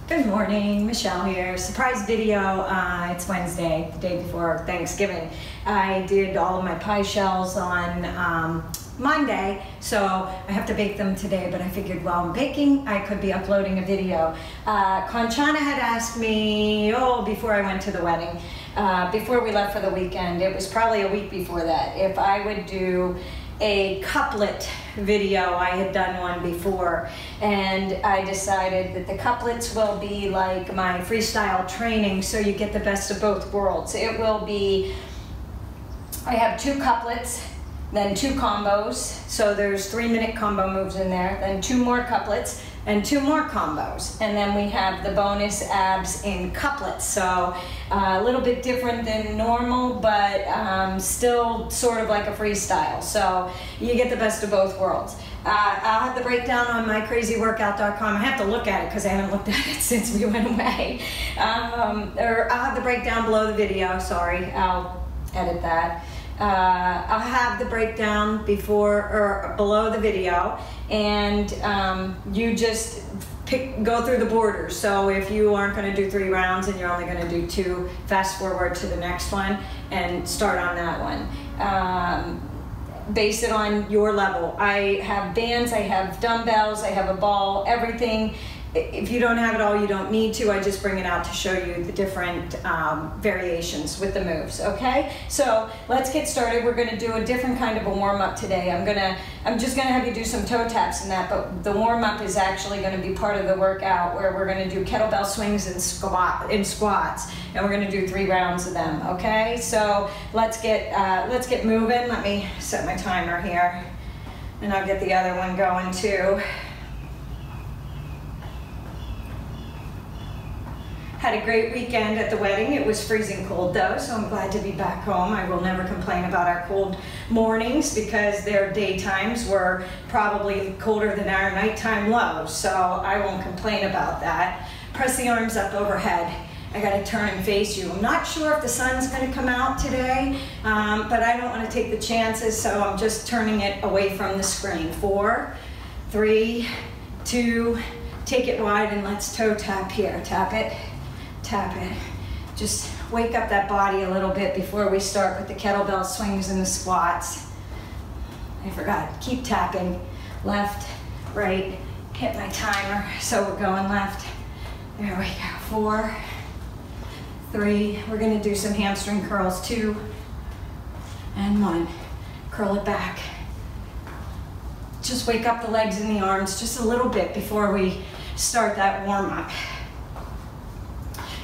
Good morning, Michelle here. Surprise video. It's Wednesday, the day before Thanksgiving. I did all of my pie shells on Monday, so I have to bake them today, but I figured while I'm baking, I could be uploading a video. Kanchana had asked me, before I went to the wedding, before we left for the weekend, it was probably a week before that, if I would do a couplet video. I had done one before, and I decided that the couplets will be like my freestyle training, so you get the best of both worlds. It will be, I have 2 couplets, then 2 combos, so there's 3-minute combo moves in there, then 2 more couplets, and 2 more combos. And then we have the bonus abs in couplets. So a little bit different than normal, but still sort of like a freestyle. So you get the best of both worlds. I'll have the breakdown on mycrazyworkout.com. I have to look at it because I haven't looked at it since we went away. Or I'll have the breakdown below the video, sorry, I'll edit that. I'll have the breakdown before or below the video, and you just go through the borders. So if you aren't going to do 3 rounds and you're only going to do 2, fast forward to the next one and start on that one. Base it on your level. I have bands, I have dumbbells, I have a ball, everything. If you don't have it all, you don't need to. I just bring it out to show you the different variations with the moves, okay? So let's get started. We're gonna do a different kind of a warm-up today. I'm just gonna have you do some toe taps and that, but the warm-up is actually gonna be part of the workout where we're gonna do kettlebell swings and squats, and we're gonna do 3 rounds of them, okay? So let's get moving. Let me set my timer here, and I'll get the other one going too. Had a great weekend at the wedding. It was freezing cold though, so I'm glad to be back home. I will never complain about our cold mornings because their daytimes were probably colder than our nighttime lows, so I won't complain about that. Press the arms up overhead. I gotta turn and face you. I'm not sure if the sun's gonna come out today, but I don't wanna take the chances, so I'm just turning it away from the screen. 4, 3, 2, take it wide and let's toe tap here. Tap it. Tap it. Just wake up that body a little bit before we start with the kettlebell swings and the squats. I forgot, keep tapping. Left, right, hit my timer. So we're going left. There we go. 4, 3, we're gonna do some hamstring curls. 2, and 1. Curl it back. Just wake up the legs and the arms just a little bit before we start that warm-up.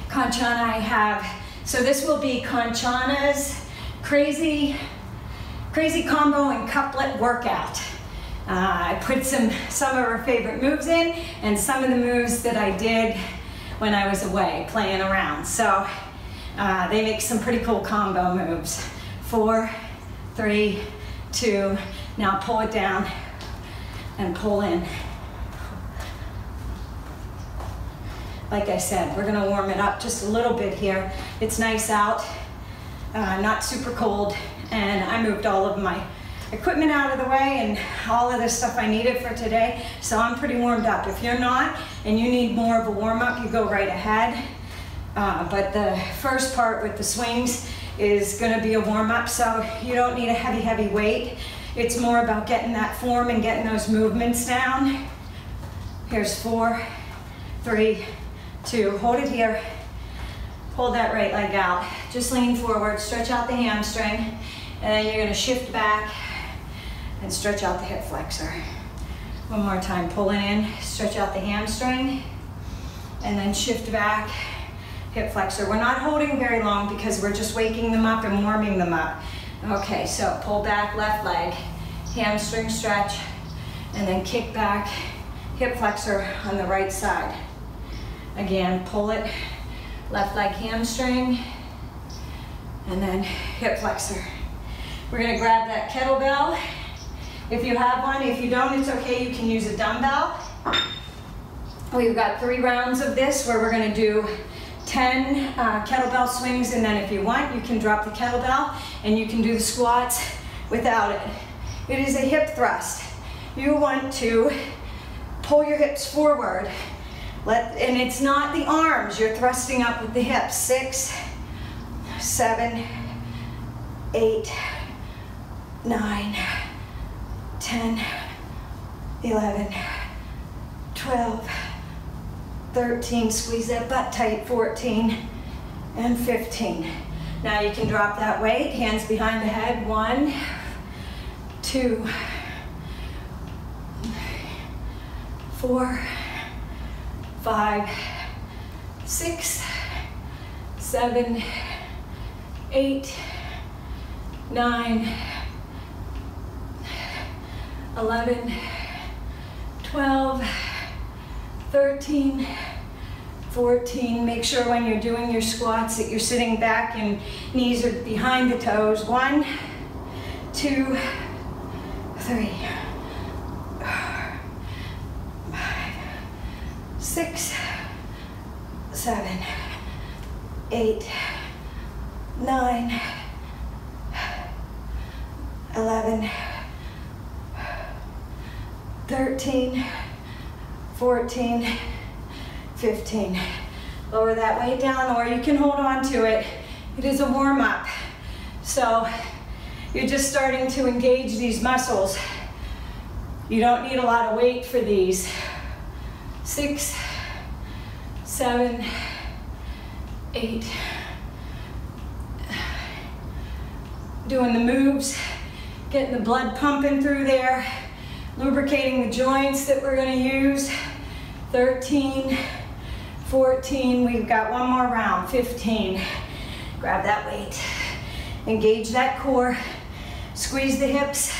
Kanchana I have, so this will be Kanchana's crazy combo and couplet workout. I put some of her favorite moves in and some of the moves that I did when I was away playing around. So they make some pretty cool combo moves. 4, 3, 2, now pull it down and pull in. Like I said, we're gonna warm it up just a little bit here. It's nice out, not super cold, and I moved all of my equipment out of the way and all of the stuff I needed for today, so I'm pretty warmed up. If you're not, and you need more of a warm-up, you go right ahead. But the first part with the swings is gonna be a warm-up, so you don't need a heavy weight. It's more about getting that form and getting those movements down. Here's 4, 3, 2, hold it here, hold that right leg out, just lean forward, stretch out the hamstring, and then you're going to shift back and stretch out the hip flexor. One more time, pull it in, stretch out the hamstring, and then shift back, hip flexor. We're not holding very long because we're just waking them up and warming them up. Okay, so pull back left leg, hamstring stretch, and then kick back, hip flexor on the right side. Again, pull it, left leg hamstring, and then hip flexor. We're gonna grab that kettlebell if you have one. If you don't, it's okay, you can use a dumbbell. We've got 3 rounds of this where we're gonna do 10 kettlebell swings, and then if you want, you can drop the kettlebell and you can do the squats without it. It is a hip thrust. You want to pull your hips forward And it's not the arms, you're thrusting up with the hips. 6, 7, 8, 9, 10, 11, 12, 13, squeeze that butt tight, 14, and 15. Now you can drop that weight, hands behind the head, 1, 2, 4, 5, 6, 7, 8, 9, 11, 12, 13, 14. Make sure when you're doing your squats that you're sitting back and knees are behind the toes. 1, 2, 3, 4, 5, 6, 7, 8, 9, 11, 13, 14, 15. Lower that weight down, or you can hold on to it. It is a warm-up. So you're just starting to engage these muscles. You don't need a lot of weight for these. 6, 7, 8. Doing the moves, getting the blood pumping through there, lubricating the joints that we're going to use. 13, 14, we've got one more round. 15, grab that weight, engage that core, squeeze the hips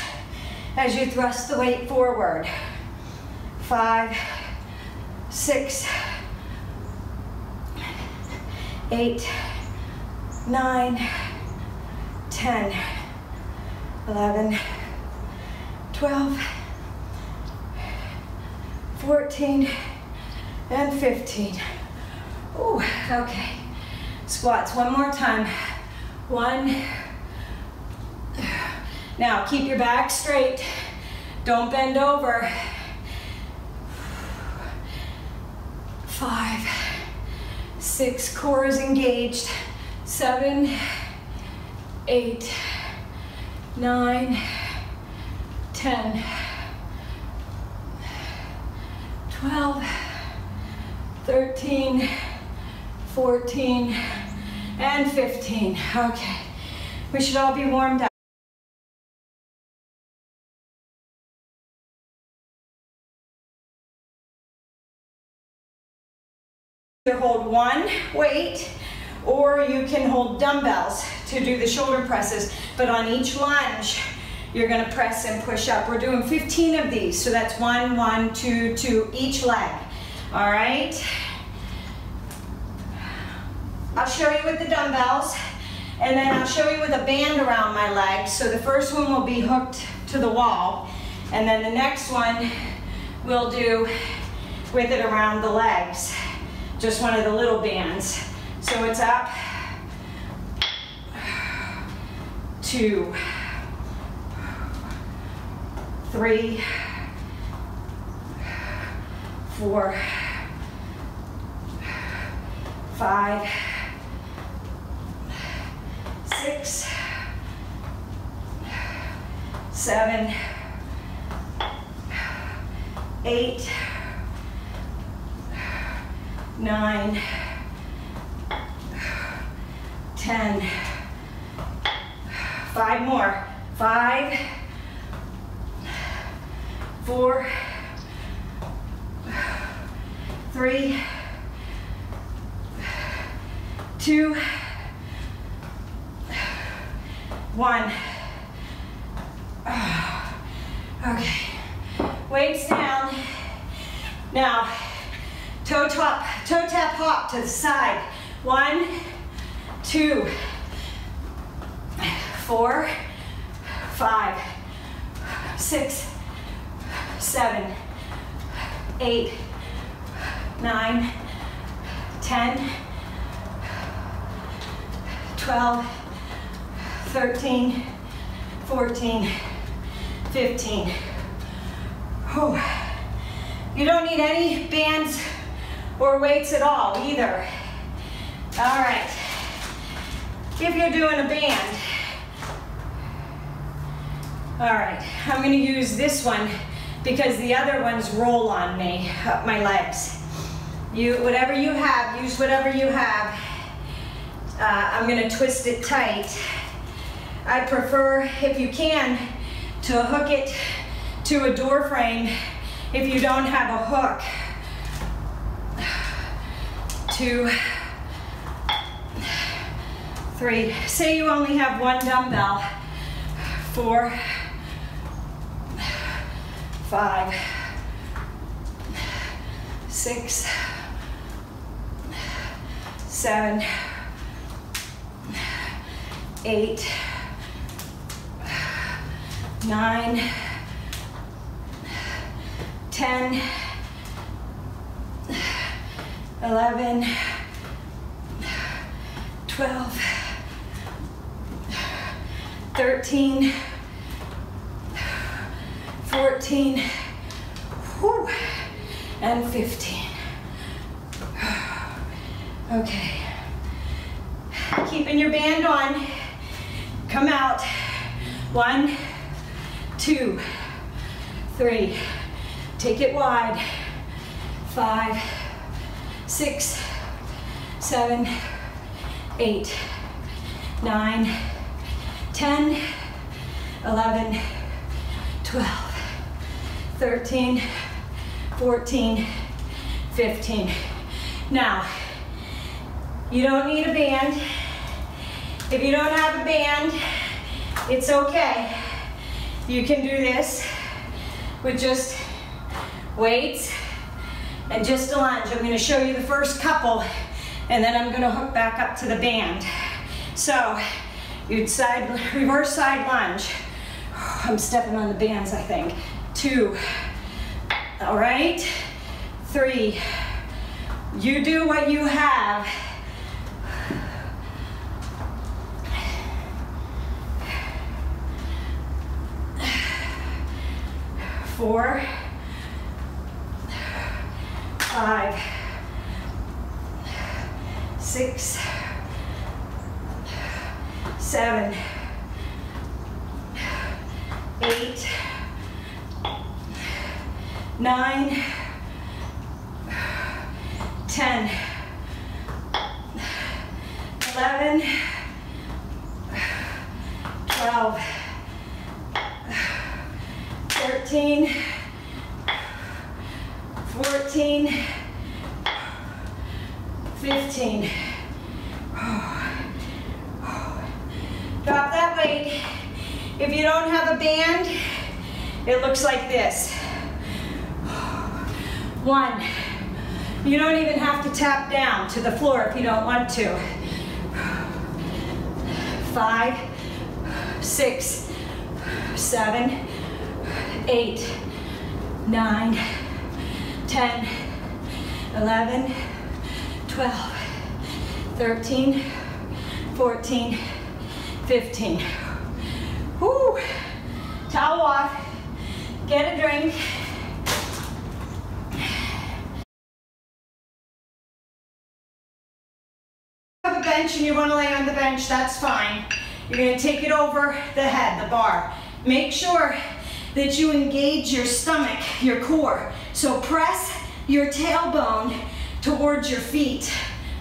as you thrust the weight forward. 5, 6, 8, 9, 10, 11, 12, 14, and 15. Ooh, okay. Squats one more time. 1. Now keep your back straight. Don't bend over. 5, 6, core is engaged. 7, 8, 9, 10, 12, 13, 14, and 15. Okay, we should all be warmed up. Either hold one weight, or you can hold dumbbells to do the shoulder presses. But on each lunge, you're going to press and push up. We're doing 15 of these, so that's 1, 1, 2, 2 each leg. All right. I'll show you with the dumbbells, and then I'll show you with a band around my legs. So the first one will be hooked to the wall, and then the next one we'll do with it around the legs. Just one of the little bands. So it's up, 2, 3, 4, 5, 6, 7, 8, 9, 10, 5 more, 5, 4, 3, 2, 1. Okay, weights down. Now, toe tap hop to the side. 1, 2, 4, 5, 6, 7, 8, 9, 10, 12, 13, 14, 15. Whew. You don't need any bands or weights at all, either. All right. If you're doing a band, all right, I'm gonna use this one because the other ones roll on me, up my legs. Whatever you have, use whatever you have. I'm gonna twist it tight. I prefer, if you can, to hook it to a door frame if you don't have a hook. 2, 3. Say you only have one dumbbell. 4, 5, 6, 7, 8, 9, 10, 11, 12, 13, 14, whew, and 15. Okay. Keeping your band on. Come out. 1, 2, 3. Take it wide. 5, 6, 7, 8, 9, 10, 11, 12, 13, 14, 15. Now, you don't need a band. If you don't have a band, it's okay. You can do this with just weights and just a lunge. I'm going to show you the first couple, and then I'm going to hook back up to the band. So, you'd reverse side lunge. I'm stepping on the bands, I think. 2. All right. 3. You do what you have. 4, 5, 6, 7, 8, 9, 10, 11, 12, 13, 14, 15. Drop that weight. If you don't have a band, it looks like this. 1. You don't even have to tap down to the floor if you don't want to. 5, 6, 7, 8, 9, 10, 11, 12, 13, 14, 15. Whoo! Towel off, get a drink. Have a bench and you want to lay on the bench, that's fine. You're going to take it over the head, the bar. Make sure that you engage your stomach, your core. So press your tailbone towards your feet,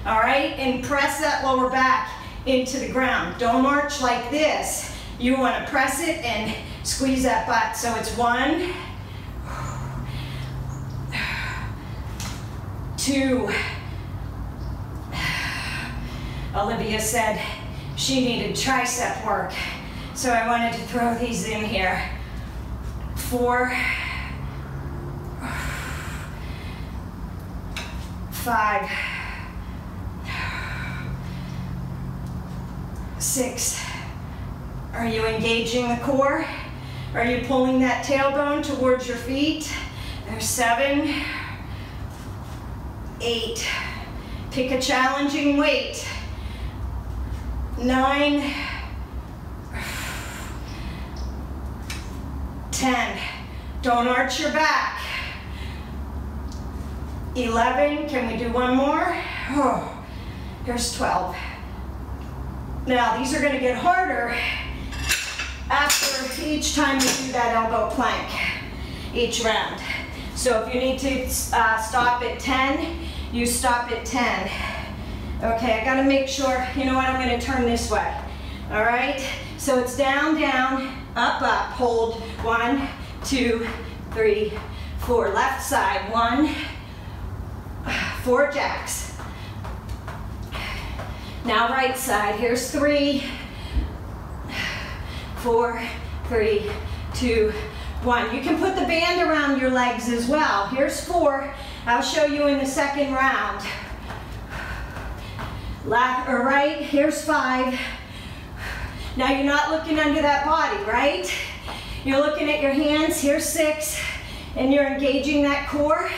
all right? And press that lower back into the ground. Don't arch like this. You want to press it and squeeze that butt. So it's 1, 2. Olivia said she needed tricep work, so I wanted to throw these in here. 4, 5, 6. Are you engaging the core? Are you pulling that tailbone towards your feet? There's 7, 8. Pick a challenging weight. 9, 10. Don't arch your back. 11, can we do one more? Oh, here's 12. Now these are gonna get harder after each time you do that elbow plank, each round. So if you need to stop at 10, you stop at 10. Okay, I gotta make sure, you know what, I'm gonna turn this way. All right, so it's down, down, up, up, hold, 1, 2, 3, 4. Left side, 1, 4 jacks. Now right side, here's 3, 4, 3, 2, 1. You can put the band around your legs as well. Here's 4. I'll show you in the second round. Left or right, here's 5. Now you're not looking under that body, right? You're looking at your hands, here's 6, and you're engaging that core,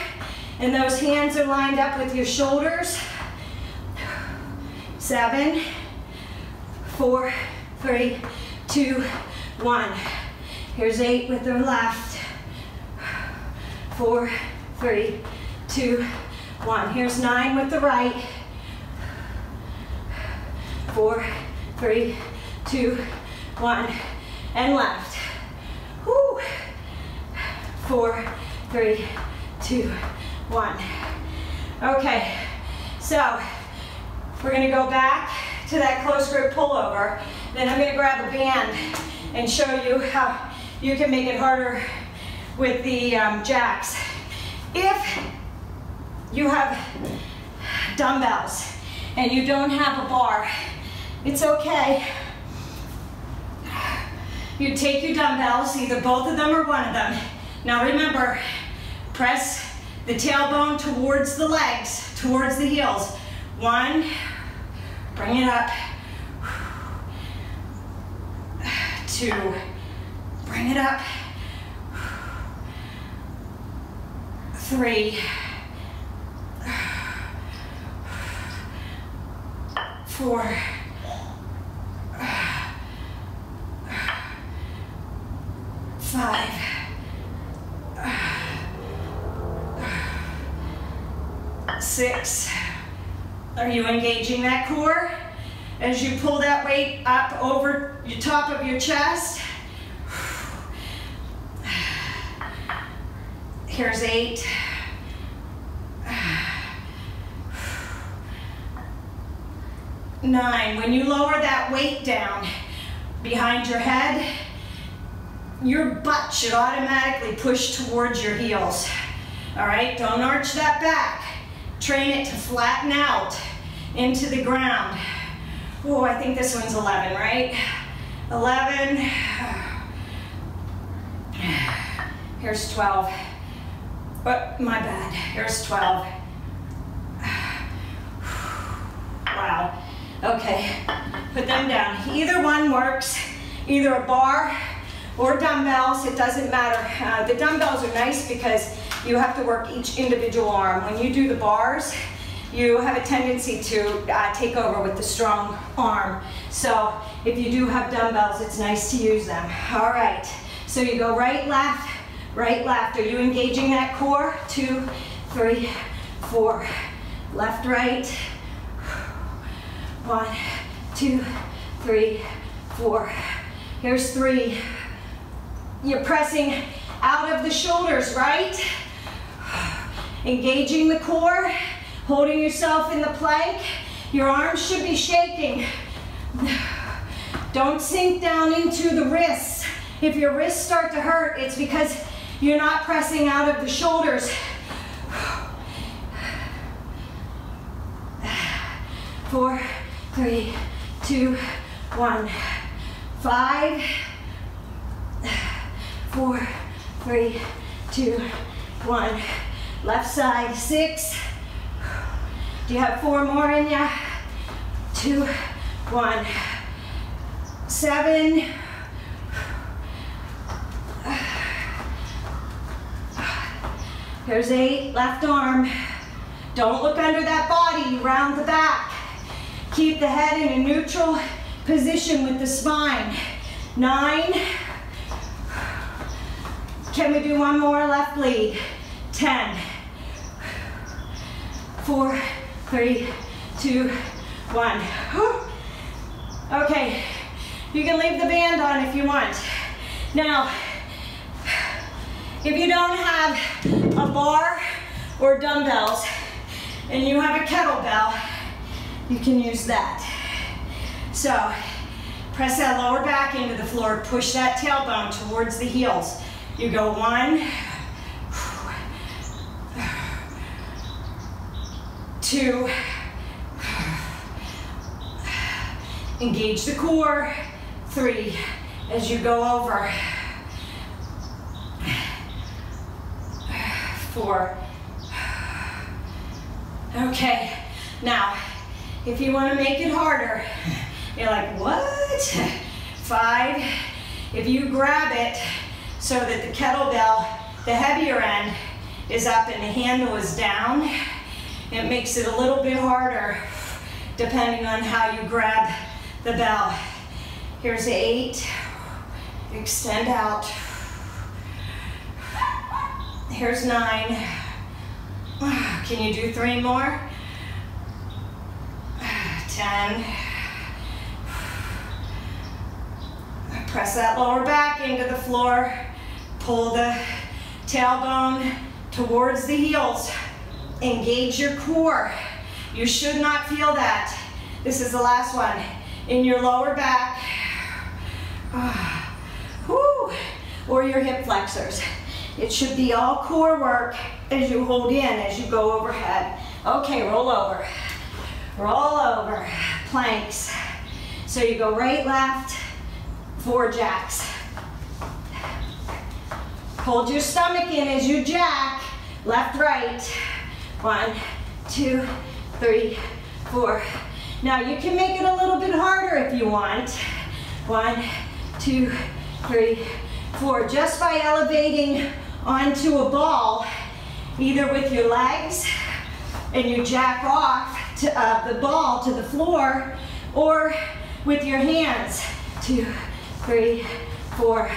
and those hands are lined up with your shoulders. 7, 4, 3, 2, 1. Here's 8 with the left. 4, 3, 2, 1. Here's 9 with the right. 4, 3, 2, 1, and left. Woo. 4, 3, 2, 1. Okay, so we're gonna go back to that close grip pullover. Then I'm gonna grab a band and show you how you can make it harder with the jacks. If you have dumbbells and you don't have a bar, it's okay. You take your dumbbells, either both of them or one of them. Now remember, press the tailbone towards the legs, towards the heels. 1, bring it up. 2, bring it up. 3, 4, 5, 6. Are you engaging that core? As you pull that weight up over the top of your chest. Here's 8. 9. When you lower that weight down behind your head, your butt should automatically push towards your heels. All right, don't arch that back. Train it to flatten out into the ground. Oh, I think this one's 11, right? 11. Here's 12. Oh, my bad. Here's 12. Wow. Okay, put them down. Either one works, either a bar or dumbbells, it doesn't matter. The dumbbells are nice because you have to work each individual arm. When you do the bars, you have a tendency to take over with the strong arm. So if you do have dumbbells, it's nice to use them. All right, so you go right, left, right, left. Are you engaging that core? 2, 3, 4. Left, right. 1, 2, 3, 4. Here's 3. You're pressing out of the shoulders, right? Engaging the core, holding yourself in the plank. Your arms should be shaking. Don't sink down into the wrists. If your wrists start to hurt, it's because you're not pressing out of the shoulders. 4, 3, 2, 1. 5, 4, 3, 2, 1. Left side, 6. Do you have 4 more in ya? 2, 1. 7. Here's 8, left arm. Don't look under that body, round the back. Keep the head in a neutral position with the spine. 9. Can we do one more? Left lead. 10. 4, 3, 2, 1. Whew. Okay, you can leave the band on if you want. Now, if you don't have a bar or dumbbells and you have a kettlebell, you can use that. So, press that lower back into the floor, push that tailbone towards the heels. You go 1, 2, engage the core, 3, as you go over, 4. Okay, now, if you want to make it harder, you're like, what? 5, if you grab it so that the kettlebell, the heavier end, is up and the handle is down, it makes it a little bit harder depending on how you grab the bell. Here's 8, extend out. Here's 9. Can you do 3 more? 10. Press that lower back into the floor. Pull the tailbone towards the heels. Engage your core. You should not feel that. This is the last one. In your lower back. Woo. Or your hip flexors. It should be all core work as you hold in, as you go overhead. Okay, roll over. Roll over. Planks. So you go right, left, 4 jacks. Hold your stomach in as you jack. Left, right. 1, 2, 3, 4. Now you can make it a little bit harder if you want. 1, 2, 3, 4. Just by elevating onto a ball, either with your legs and you jack off to, the ball to the floor, or with your hands. 2, 3, 4.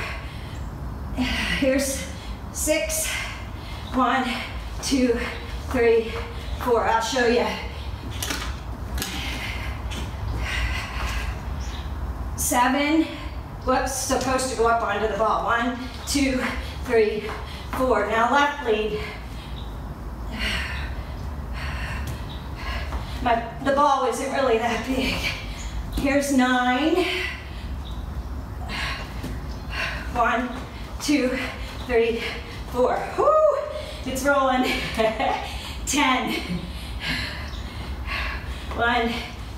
Here's 6. 1, 2, 3, 4. I'll show you. 7. Whoops, supposed to go up onto the ball. 1, 2, 3, 4. Now left lead. The ball isn't really that big. Here's 9. 1, 2, 3, 4. Whoo! It's rolling. 10. 1,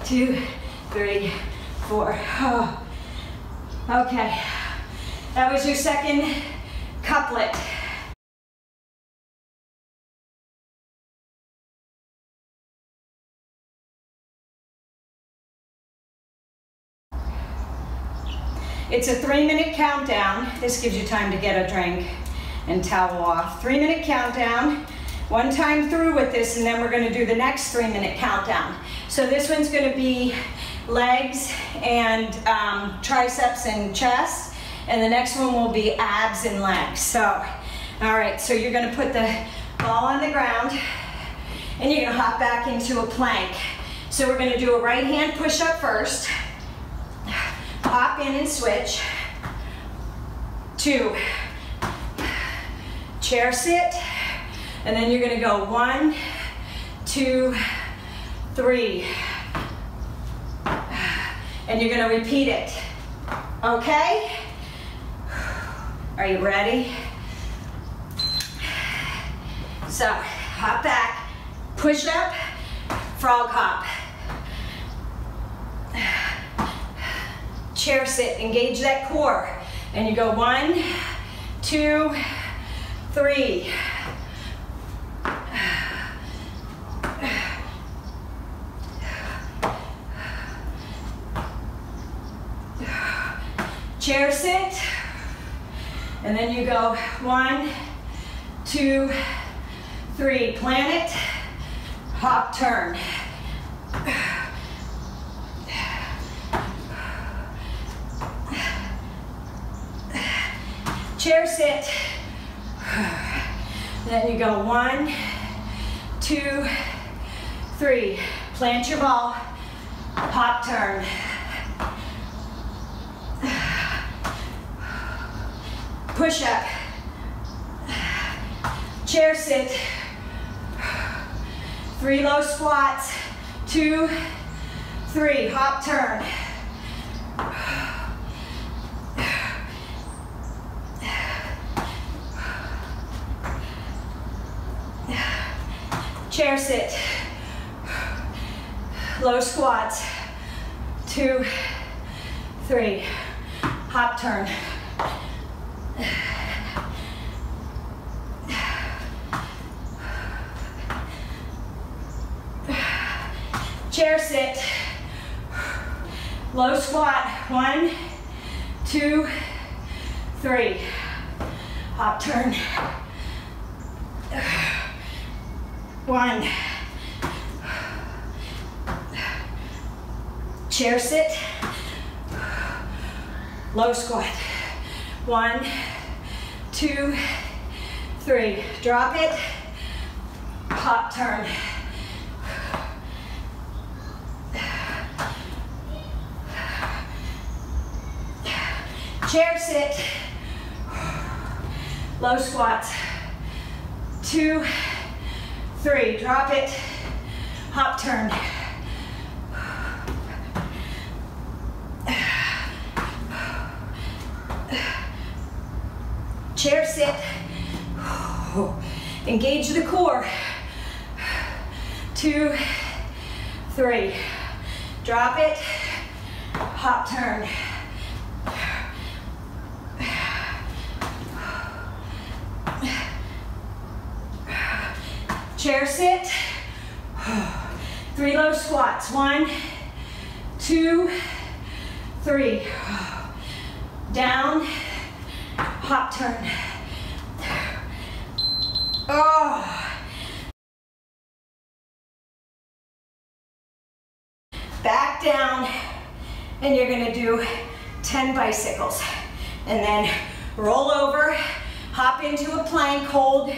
2, 3, 4. Oh. Okay. That was your second couplet. It's a 3-minute countdown. This gives you time to get a drink and towel off. 3-minute countdown. One time through with this, and then we're going to do the next 3-minute countdown. So this one's going to be legs and triceps and chest, and the next one will be abs and legs. So, all right, so you're going to put the ball on the ground, and you're going to hop back into a plank. So we're going to do a right hand push-up first. Hop in and switch. 2. Chair sit. And then you're going to go 1, 2, 3. And you're going to repeat it. Okay? Are you ready? So, hop back, push up, frog hop. Chair sit, engage that core. And you go 1, 2, 3. Chair sit. And then you go 1, 2, 3. Planet, hop, turn. Chair sit. Then you go 1, 2, 3. Plant your ball. Hop turn. Push up. Chair sit. 3 low squats. 2, 3. Hop turn. Chair sit. Low squats. 2, 3. Hop turn. Chair sit. Low squat. 1, 2, 3. Hop turn. 1. Chair sit. Low squat. 1, 2, 3. Drop it. Hop turn. Chair sit. Low squats. 2, 3. Drop it. Hop turn. Chair sit. Engage the core. 2, 3. Drop it. Hop turn. Chair sit. 3 low squats. 1, 2, 3. Down. Hop turn. Oh. Back down, and you're gonna do 10 bicycles. And then roll over, hop into a plank, hold,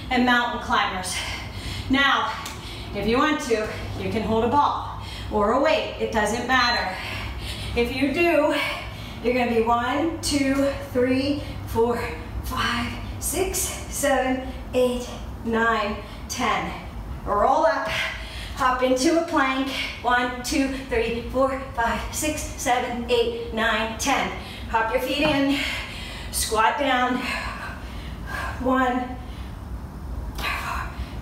and mountain climbers. Now, if you want to, you can hold a ball or a weight, it doesn't matter. If you do, you're gonna be 1, 2, 3, 4, 5, 6, 7, 8, 9, 10. Roll up, hop into a plank. 1, 2, 3, 4, 5, 6, 7, 8, 9, 10. Hop your feet in, squat down. 1,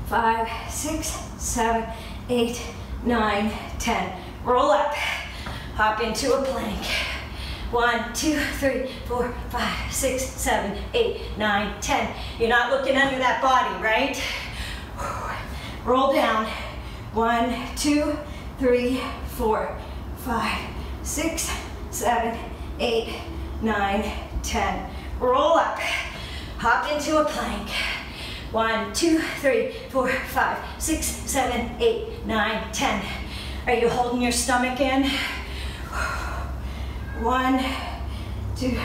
5, 6, 7, 8, 9, 10. Roll up, hop into a plank. 1, 2, 3, 4, 5, 6, 7, 8, 9, 10. You're not looking under that body, right? Roll down. 1, 2, 3, 4, 5, 6, 7, 8, 9, 10. Roll up. Hop into a plank. 1, 2, 3, 4, 5, 6, 7, 8, 9, 10. Are you holding your stomach in? 1, 2,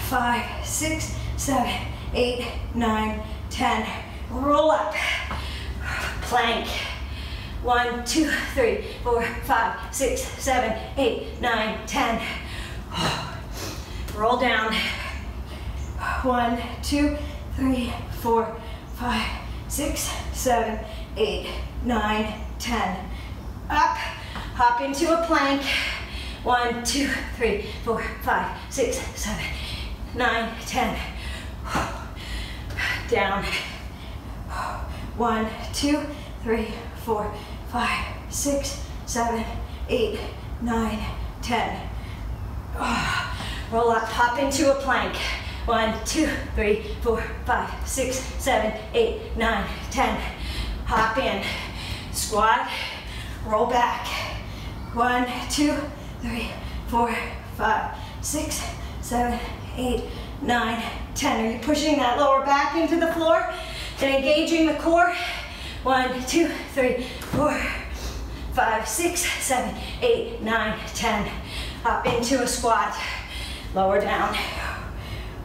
5, 6, 7, 8, 9, 10. Roll up. Plank. 1, 2, 3, 4, 5, 6, 7, 8, 9, 10. Roll down. 1, 2, 3, 4, 5, 6, 7, 8, 9, 10. Up. Hop into a plank. 1, 2, 3, 4, 5, 6, 7, 9, 10. Down. 1, 2, 3, 4, 5, 6, 7, 8, 9, 10. Roll up, hop into a plank. 1, 2, 3, 4, 5, 6, 7, 8, 9, 10. Hop in. Squat. Roll back. 1, 2, 3, 4, 5, 6, 7, 8, 9, 10. Are you pushing that lower back into the floor and engaging the core? 1, 2, 3, 4, 5, 6, 7, 8, 9, 10. Up into a squat. Lower down.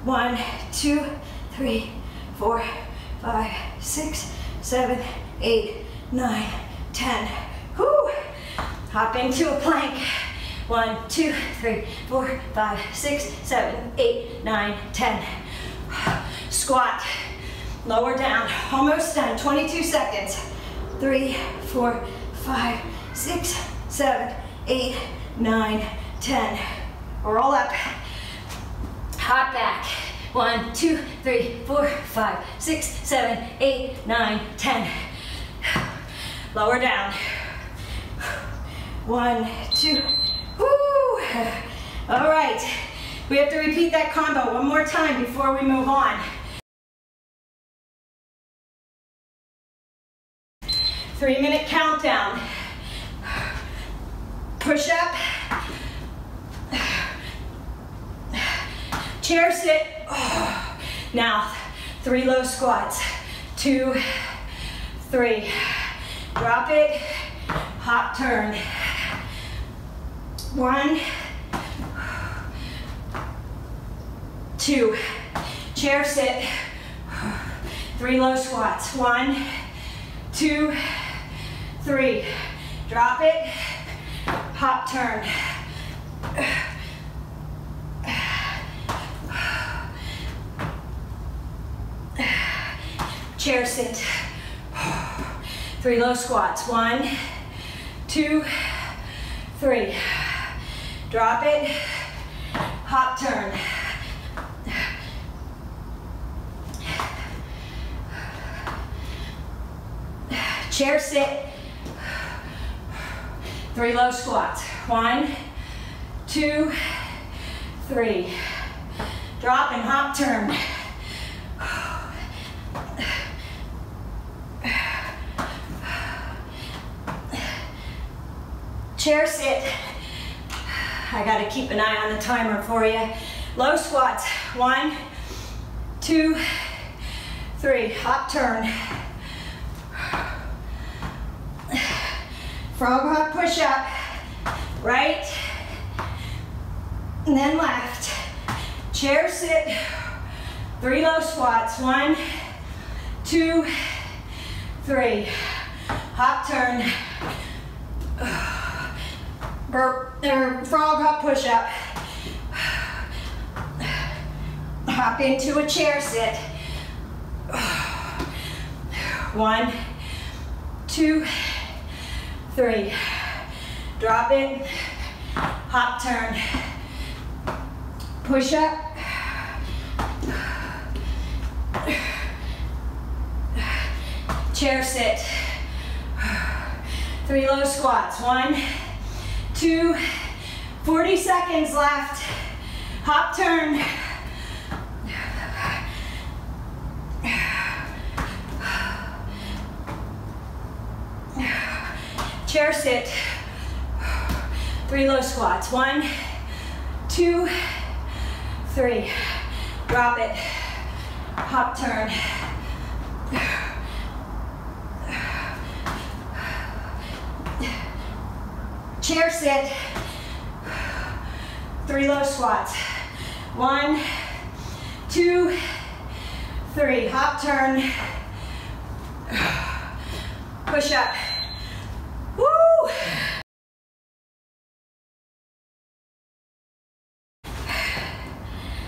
1, 2, 3, 4, 5, 6, 7, 8, 9, 10. Whoo! Hop into a plank. 1, 2, 3, 4, 5, 6, 7, 8, 9, 10. Squat. Lower down. Almost done. 22 seconds. 3, 4, 5, 6, 7, 8, 9, 10. Roll up. Hop back. 1, 2, 3, 4, 5, 6, 7, 8, 9, 10. Lower down. 1, 2, woo! All right. We have to repeat that combo one more time before we move on. 3-minute countdown. Push up. Chair sit. Now, 3 low squats. 2, 3. Drop it. Hop, turn. 1, 2. Chair sit. 3 low squats. 1, 2, 3. Drop it. Hop, turn. Chair sit. 3 low squats. 1, 2, 3. Drop it. Hop, turn. Chair sit. 3 low squats. 1, 2, 3. Drop and hop, turn. Chair sit. I gotta keep an eye on the timer for you. Low squats. 1, 2, 3. Hop, turn. Frog hop, push up. Right. And then left. Chair sit. 3 low squats. 1, 2, 3. Hop, turn. Frog hop, push up. Hop into a chair sit. 1, 2, 3. Drop it. Hop, turn. Push up. Chair sit. 3 low squats. 1, 2, 40 seconds left. Hop, turn. Chair sit. 3 low squats. 1, 2, 3. Drop it. Hop, turn. Chair sit. 3 low squats. 1, 2, 3. Hop, turn. Push up. Woo!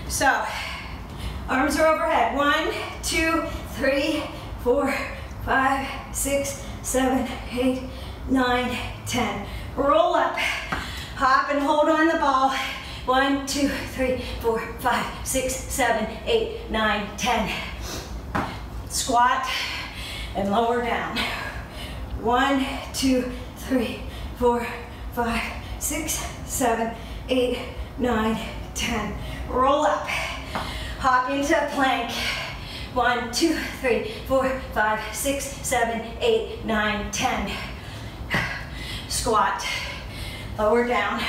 So, arms are overhead. 1, 2, 3, 4, 5, 6, 7, 8, 9, 10. Roll up. Hop and hold on the ball. 1, 2, 3, 4, 5, 6, 7, 8, 9, 10. Squat and lower down. 1, 2, 3, 4, 5, 6, 7, 8, 9, 10. Roll up. Hop into a plank. 1, 2, 3, 4, 5, 6, 7, 8, 9, 10. Squat. Lower down.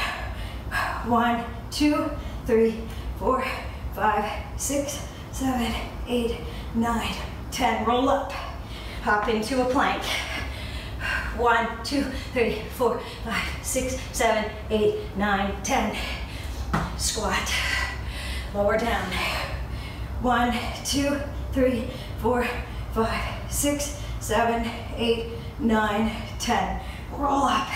1, 2, 3, 4, 5, 6, 7, 8, 9, 10. Roll up. Hop into a plank. 1, 2, 3, 4, 5, 6, 7, 8, 9, 10. Squat. Lower down. 1, 2, 3, 4, 5, 6, 7, 8, 9, 10. Roll up.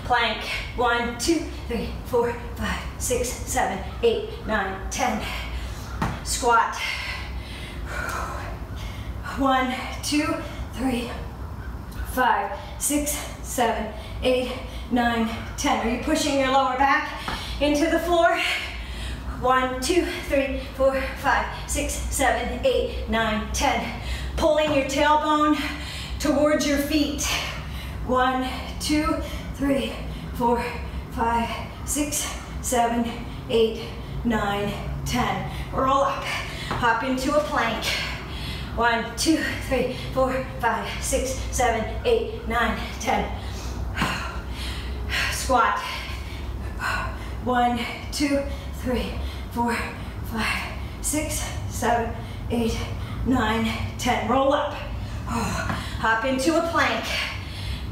Plank. 1, 2, 3, 4, 5, 6, 7, 8, 9, 10. Squat. 1, 2, 3, 5, 6, 7, 8, 9, 10. Are you pushing your lower back into the floor? 1, 2, 3, 4, 5, 6, 7, 8, 9, 10. Pulling your tailbone towards your feet. 1, 2, 3, 4, 5, 6, 7, 8, 9, 10. Roll up. Hop into a plank. 1, 2, 3, 4, 5, 6, 7, 8, 9, 10. Squat. 1, 2, 3, 4, 5, 6, 7, 8, 9, 10. Roll up. Hop into a plank.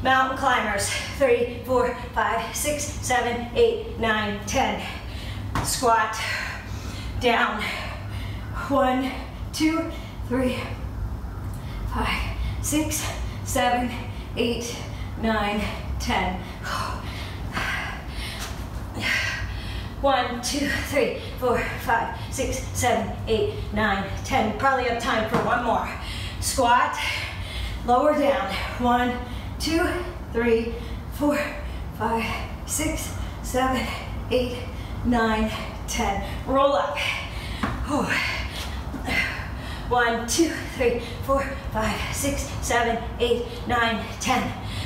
Mountain climbers. 3, 4, 5, 6, 7, 8, 9, 10. Squat. Down. 1, 2, 3, 5, 6, 7, 8, 9, 10. 1, 2, 3, 4, 5, 6, 7, 8, 9, 10. Probably have time for one more. Squat, lower down. 1, 2, 3, 4, 5, 6, 7, 8, 9, 10. Roll up. 1, 2, 3, 4, 5, 6, 7, 8, 9, 10.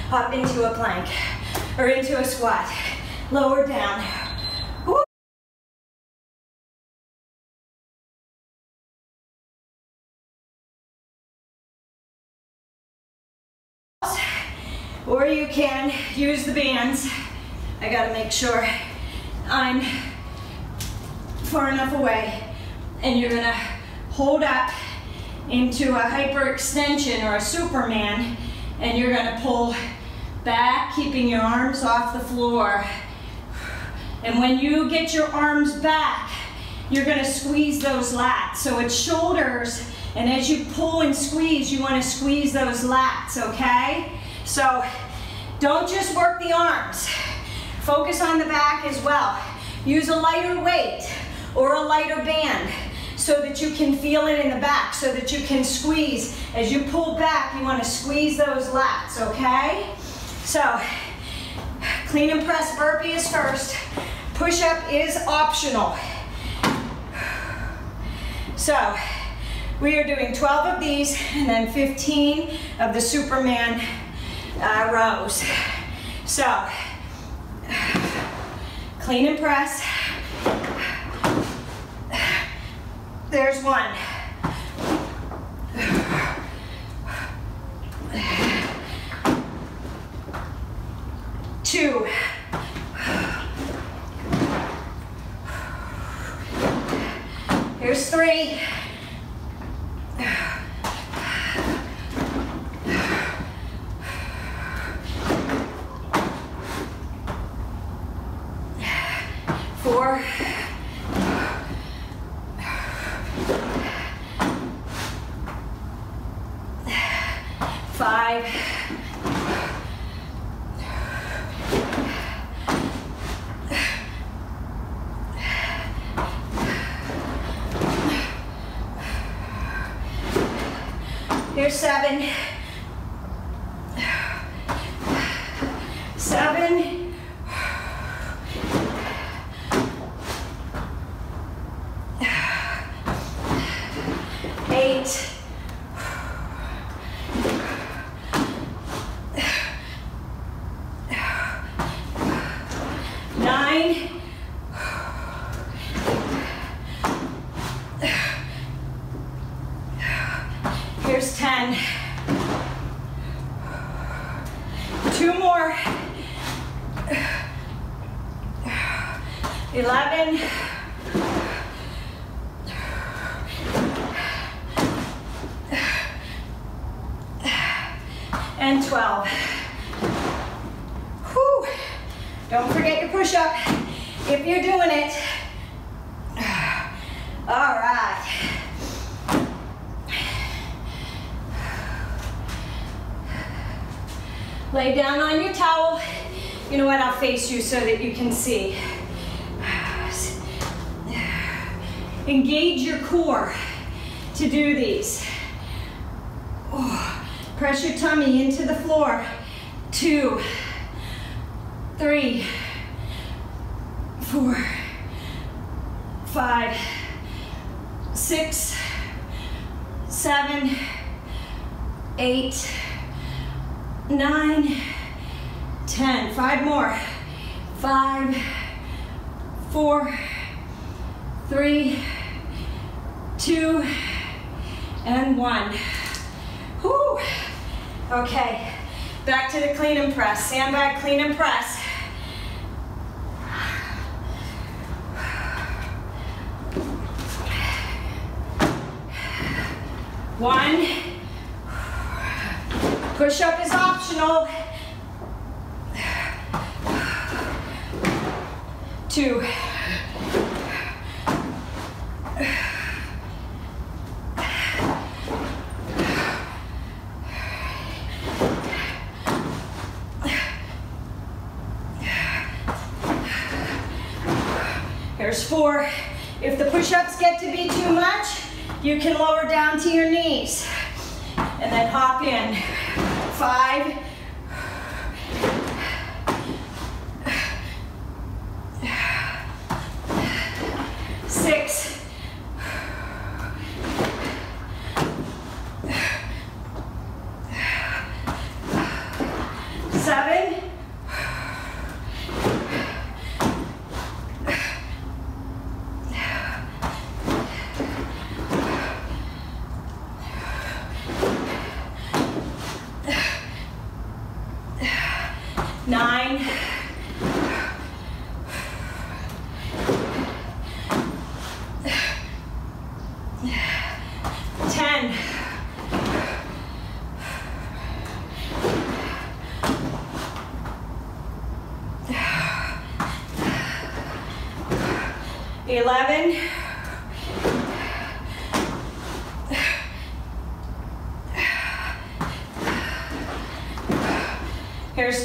Hop into a plank or into a squat. Lower down. Woo. Or you can use the bands. I gotta make sure I'm far enough away. And you're gonna hold up into a hyperextension or a Superman, and you're gonna pull back, keeping your arms off the floor. And when you get your arms back, you're gonna squeeze those lats. So it's shoulders, and as you pull and squeeze, you wanna squeeze those lats, okay? So don't just work the arms. Focus on the back as well. Use a lighter weight or a lighter band so that you can feel it in the back, so that you can squeeze. As you pull back, you want to squeeze those lats, okay? So, clean and press burpee is first. Push-up is optional. So, we are doing 12 of these and then 15 of the Superman rows. So, clean and press. There's one. 2. Here's 3. 4. 5. 7. 7. 8. 9. 10. 2 more. 11. 12. Whew. Don't forget your push-up if you're doing it. All right. Lay down on your towel. You know what, I'll face you so that you can see. Engage your core to do these. Press your tummy into the floor. 2, 3, 4, 5, 6, 7, 8, 9, 10. 5 more. 5, 4, 3, 2, and 1. Whew. Okay, back to the clean and press. Sandbag, clean and press. 1. Push-up is optional. 2. Here's 4. If the push-ups get to be too much, you can lower down to your knees and then hop in. 5. 6. 7. 9. 10. 11.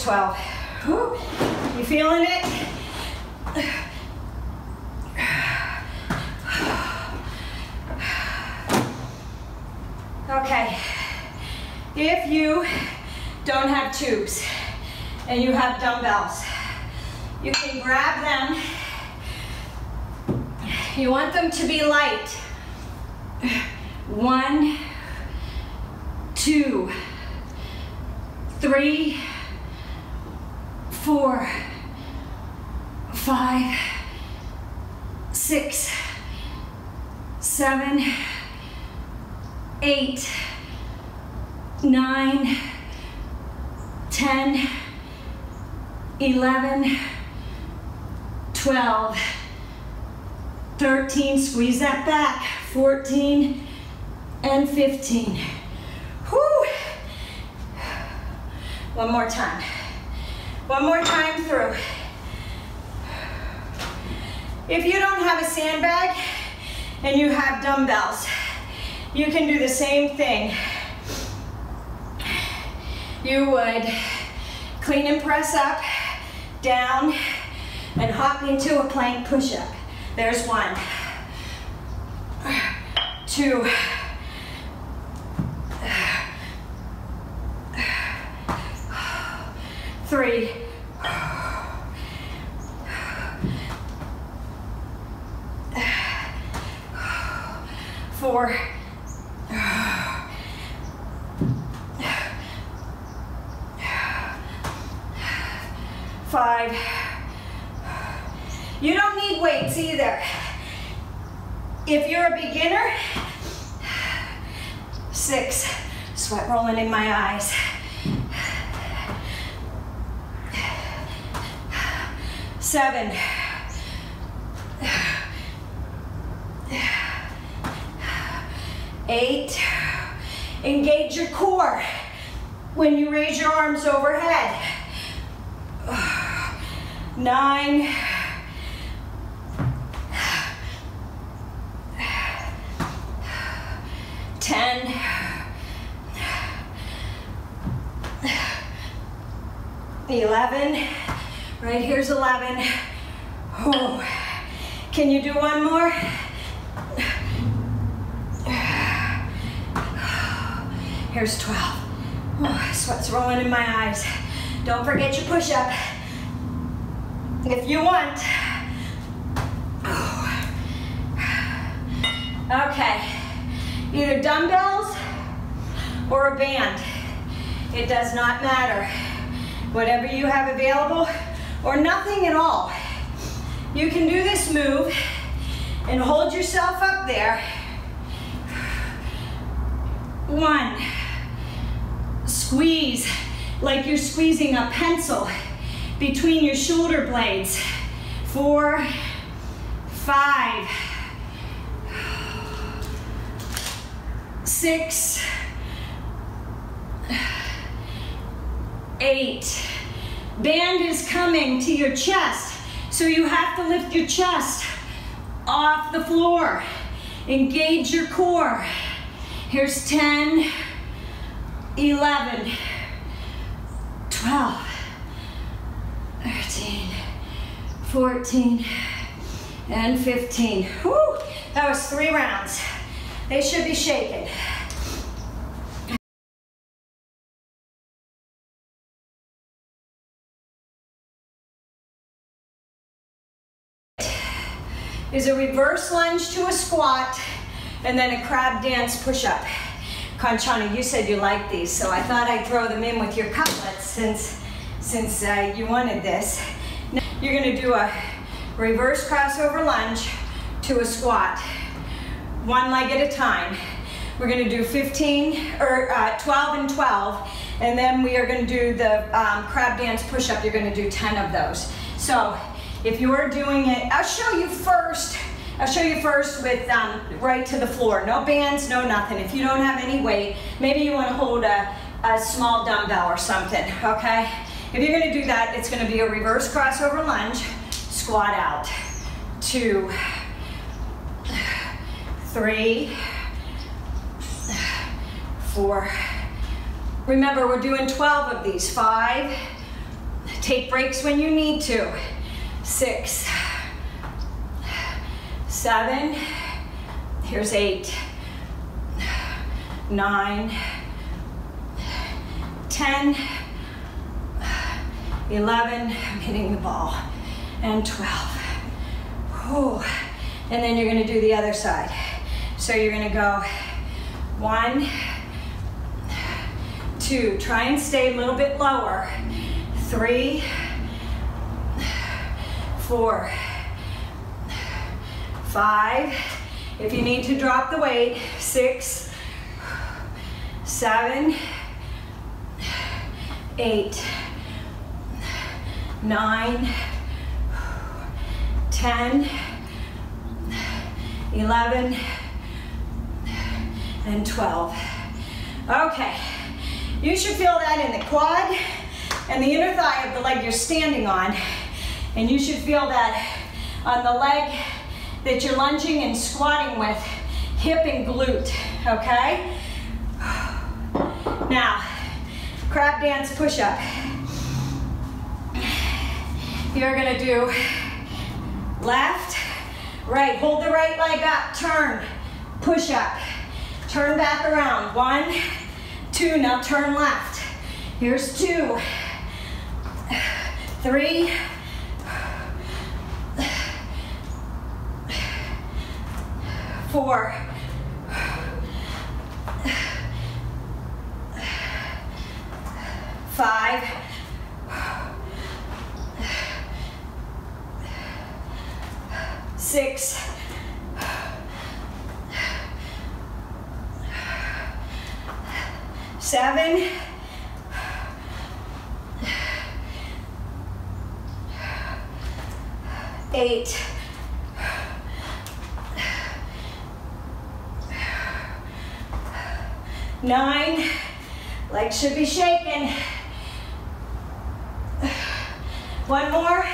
12. Whew. You feeling it? Okay. If you don't have tubes and you have dumbbells, you can grab them. You want them to be light. 1, 2, 3, 4, 5, 6, 7, 8, 9, 10, 11, 12, 13, squeeze that back, 14, and 15. Whew. One more time. One more time through. If you don't have a sandbag and you have dumbbells, you can do the same thing. You would clean and press up, down, and hop into a plank push-up. There's 1, 2, 3, 4, 5. You don't need weights either. If you're a beginner, 6. Sweat rolling in my eyes. 7. 8. Engage your core when you raise your arms overhead. 9. 10. 11. Right here's 11. Oh. Can you do one more? Here's 12. Oh, sweat's rolling in my eyes. Don't forget your push-up if you want. Oh. Okay, either dumbbells or a band. It does not matter. Whatever you have available or nothing at all. You can do this move and hold yourself up there. 1. Squeeze like you're squeezing a pencil between your shoulder blades. 4, 5, 6, 8. Band is coming to your chest, so you have to lift your chest off the floor. Engage your core. Here's 10, 11, 12, 13, 14, and 15. Whew, that was 3 rounds. They should be shaking. Is a reverse lunge to a squat, and then a crab dance push-up. Kanchana, you said you liked these, so I thought I'd throw them in with your couplets since you wanted this. Now, you're gonna do a reverse crossover lunge to a squat, 1 leg at a time. We're gonna do 12 and 12, and then we are gonna do the crab dance push-up. You're gonna do 10 of those. So if you are doing it, I'll show you first with right to the floor. No bands, no nothing. If you don't have any weight, maybe you want to hold a small dumbbell or something, okay? If you're going to do that, it's going to be a reverse crossover lunge, squat out. 2, 3, 4. Remember, we're doing 12 of these. 5. Take breaks when you need to. 6, 7, here's 8, 9, 10, 11, I'm hitting the ball, and 12. Whew. And then you're going to do the other side. So you're going to go 1, 2, try and stay a little bit lower, 3, 4, 5, if you need to drop the weight, 6, 7, 8, 9, 10, 11, and 12. Okay, you should feel that in the quad and the inner thigh of the leg you're standing on. And you should feel that on the leg that you're lunging and squatting with, hip and glute, okay? Now, crab dance push-up. You're gonna do left, right. Hold the right leg up, turn, push-up. Turn back around, 1, 2, now turn left. Here's 2, 3, 4, 5, 6, 7, 8, 9, legs should be shaking. 1 more,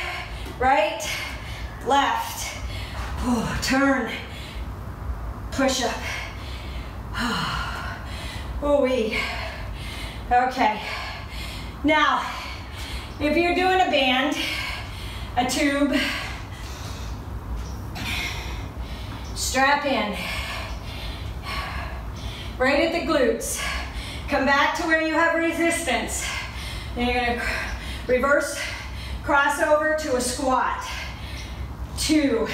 right, left, turn, push up. Ooh-wee. Okay, now If you're doing a band, a tube, strap in, right at the glutes. Come back to where you have resistance. Then you're gonna reverse crossover to a squat. 2,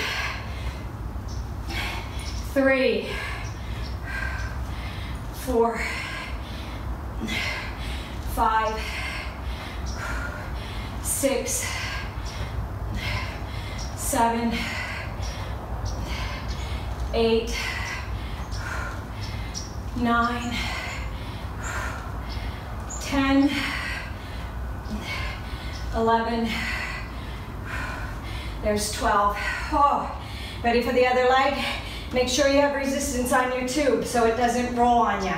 3, 4, 5, 6, 7, 8, 9, 10, 11, there's 12. Oh, ready for the other leg? Make sure you have resistance on your tube so it doesn't roll on you.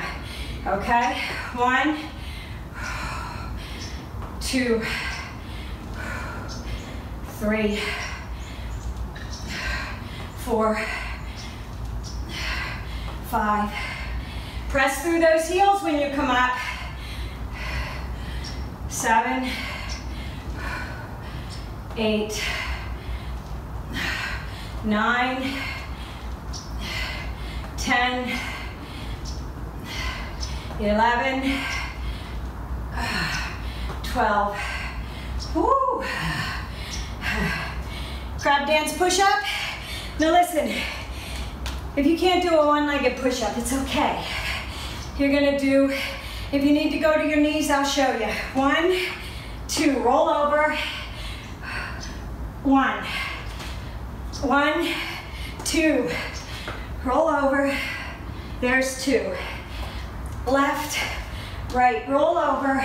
Okay? 1, 2, 3, 4, 5. Press through those heels when you come up. 7, 8, 9, 10, 11, 12. Woo. Crab dance push-up. Now listen, if you can't do a one-legged push-up, it's okay. You're gonna do, if you need to go to your knees, I'll show you. 1, 2, roll over. 1, 1, 2, roll over. There's 2. Left, right, roll over.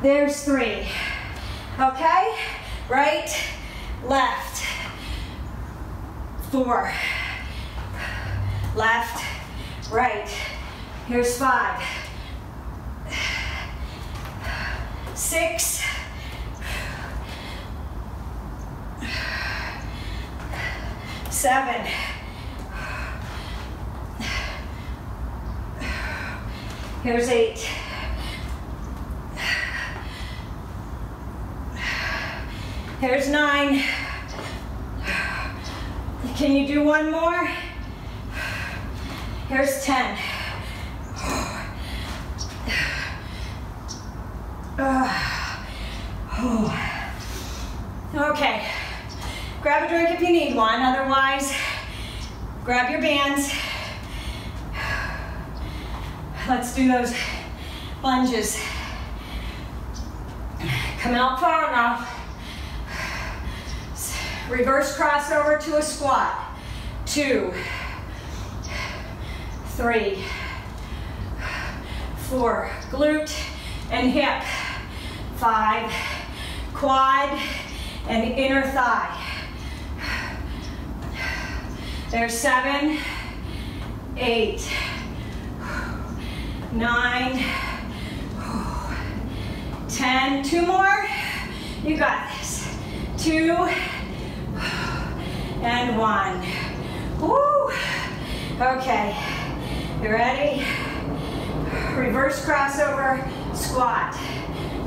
There's 3. Okay? Right, left. 4. Left, right. Here's 5. 6. 7. Here's 8. Here's 9. Can you do one more? Here's 10. Okay. Grab a drink if you need one. Otherwise, grab your bands. Let's do those lunges. Come out far enough. Reverse crossover to a squat. 2, 3, 4, glute and hip. 5, quad and inner thigh. There's 7, 8, 9, 10. 2 more. You got this. 2 and 1. Woo! Okay. You ready? Reverse crossover, squat.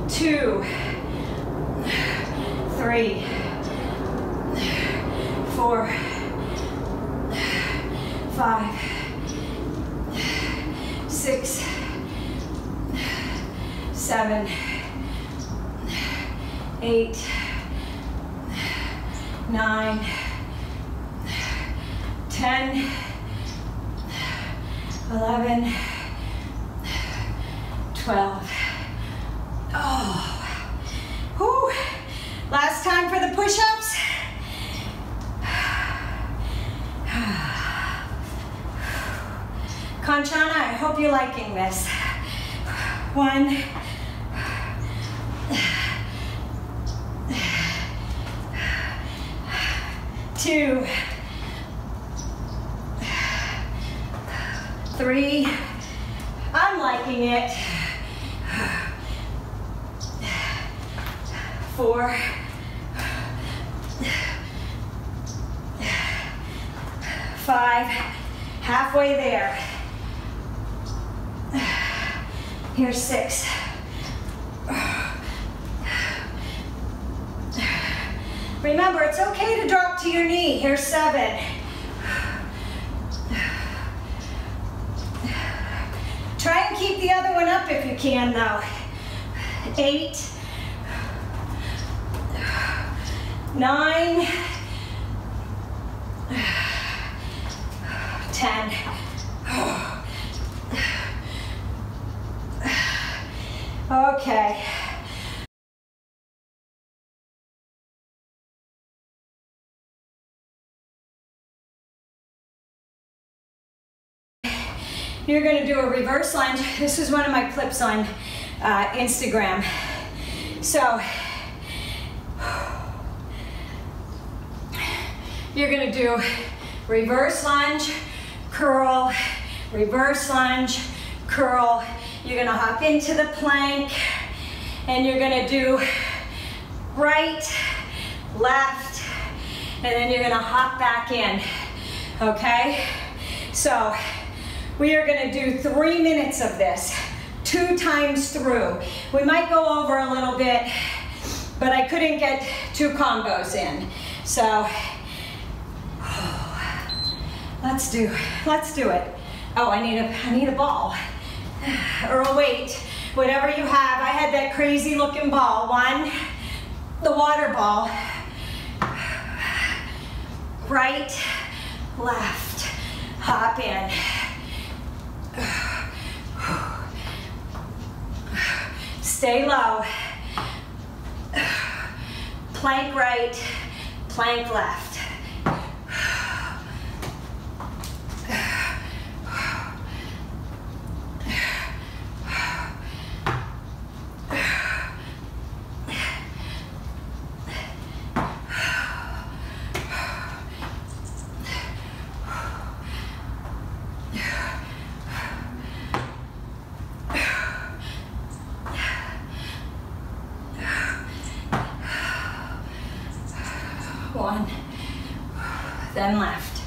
2, 3, 4, 5, 6, 7, 8, 9, 10, 11, 12. Oh, whew. Last time for the push-ups. Kanchana, I hope you're liking this. 1, 2, 3. I'm liking it. 4, 5. Halfway there. Here's 6. Remember, it's okay to drop to your knee. Here's 7. Try and keep the other one up if you can, though. 8, 9, 10. Okay. You're going to do a reverse lunge. This is one of my clips on Instagram. So you're going to do reverse lunge, curl, reverse lunge, curl. You're going to hop into the plank, and you're going to do right, left, and then you're going to hop back in. Okay? So we are going to do 3 minutes of this, 2 times through. We might go over a little bit, but I couldn't get 2 combos in. So let's do it. Oh, I need a ball or a weight, whatever you have. I had that crazy looking ball. 1, the water ball. Right, left, hop in. Stay low. Plank right, plank left. Then left.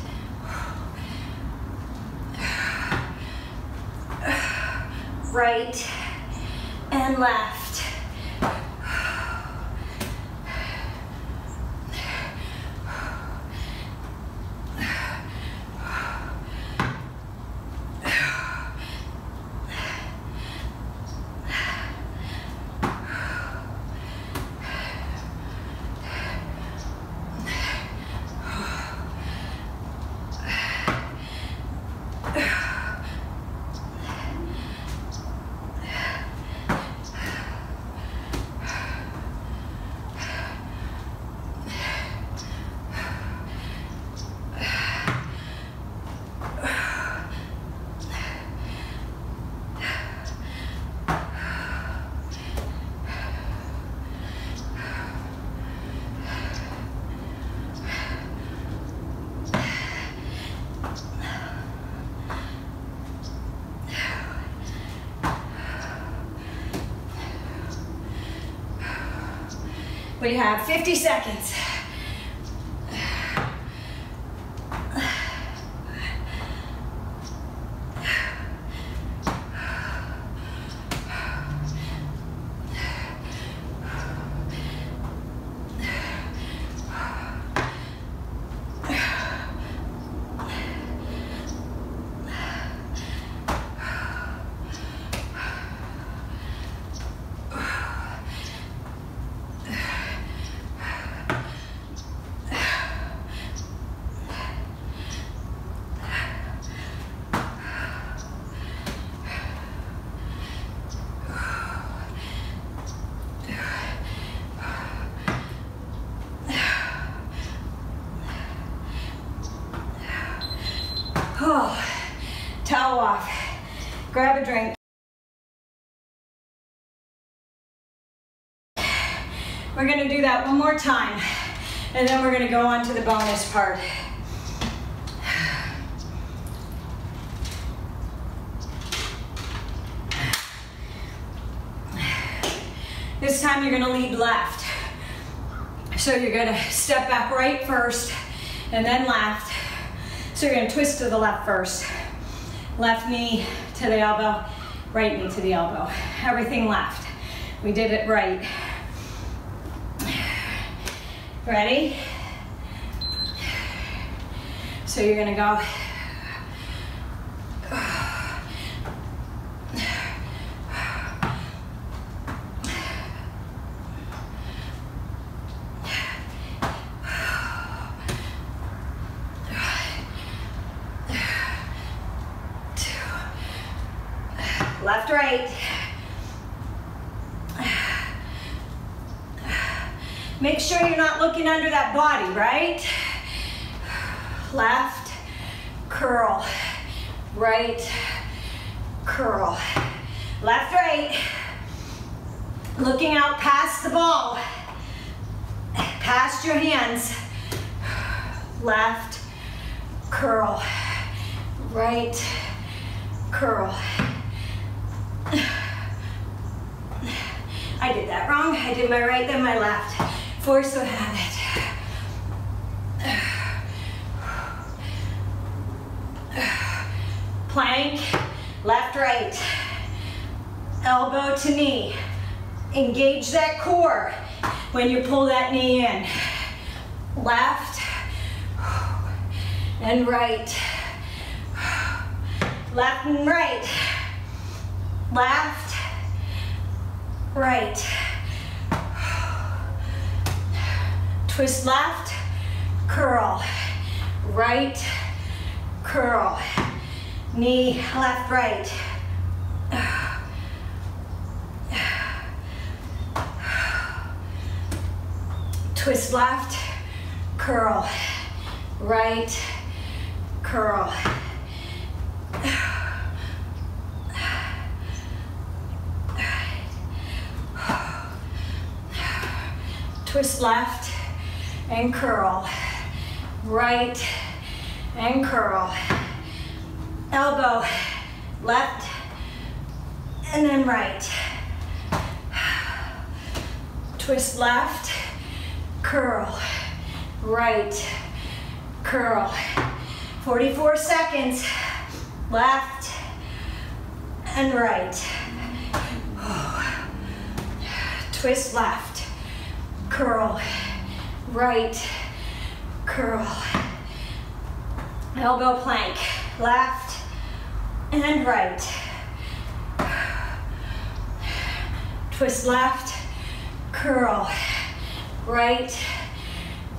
Right and left. We have 50 seconds. Oh, towel off, grab a drink. We're gonna do that one more time, and then we're gonna go on to the bonus part. This time you're gonna lead left. So you're gonna step back right first, and then left. So you're gonna twist to the left first. Left knee to the elbow, right knee to the elbow. Everything left. We did it right. Ready? So you're gonna go. Left, right. Make sure you're not looking under that body, right? Left, curl. Right, curl. Left, right. Looking out past the ball. Past your hands. Left, curl. Right, curl. I did that wrong. I did my right, then my left. Force the habit. Plank, left, right. Elbow to knee. Engage that core when you pull that knee in. Left and right. Left and right. Left, right. Twist left, curl. Right, curl. Knee, left, right. Twist left, curl. Right, curl. Twist left and curl. Right and curl. Elbow, left and then right. Twist left, curl. Right, curl. 44 seconds. Left and right. Twist left. Curl, right, curl. Elbow plank, left and right. Twist left, curl, right,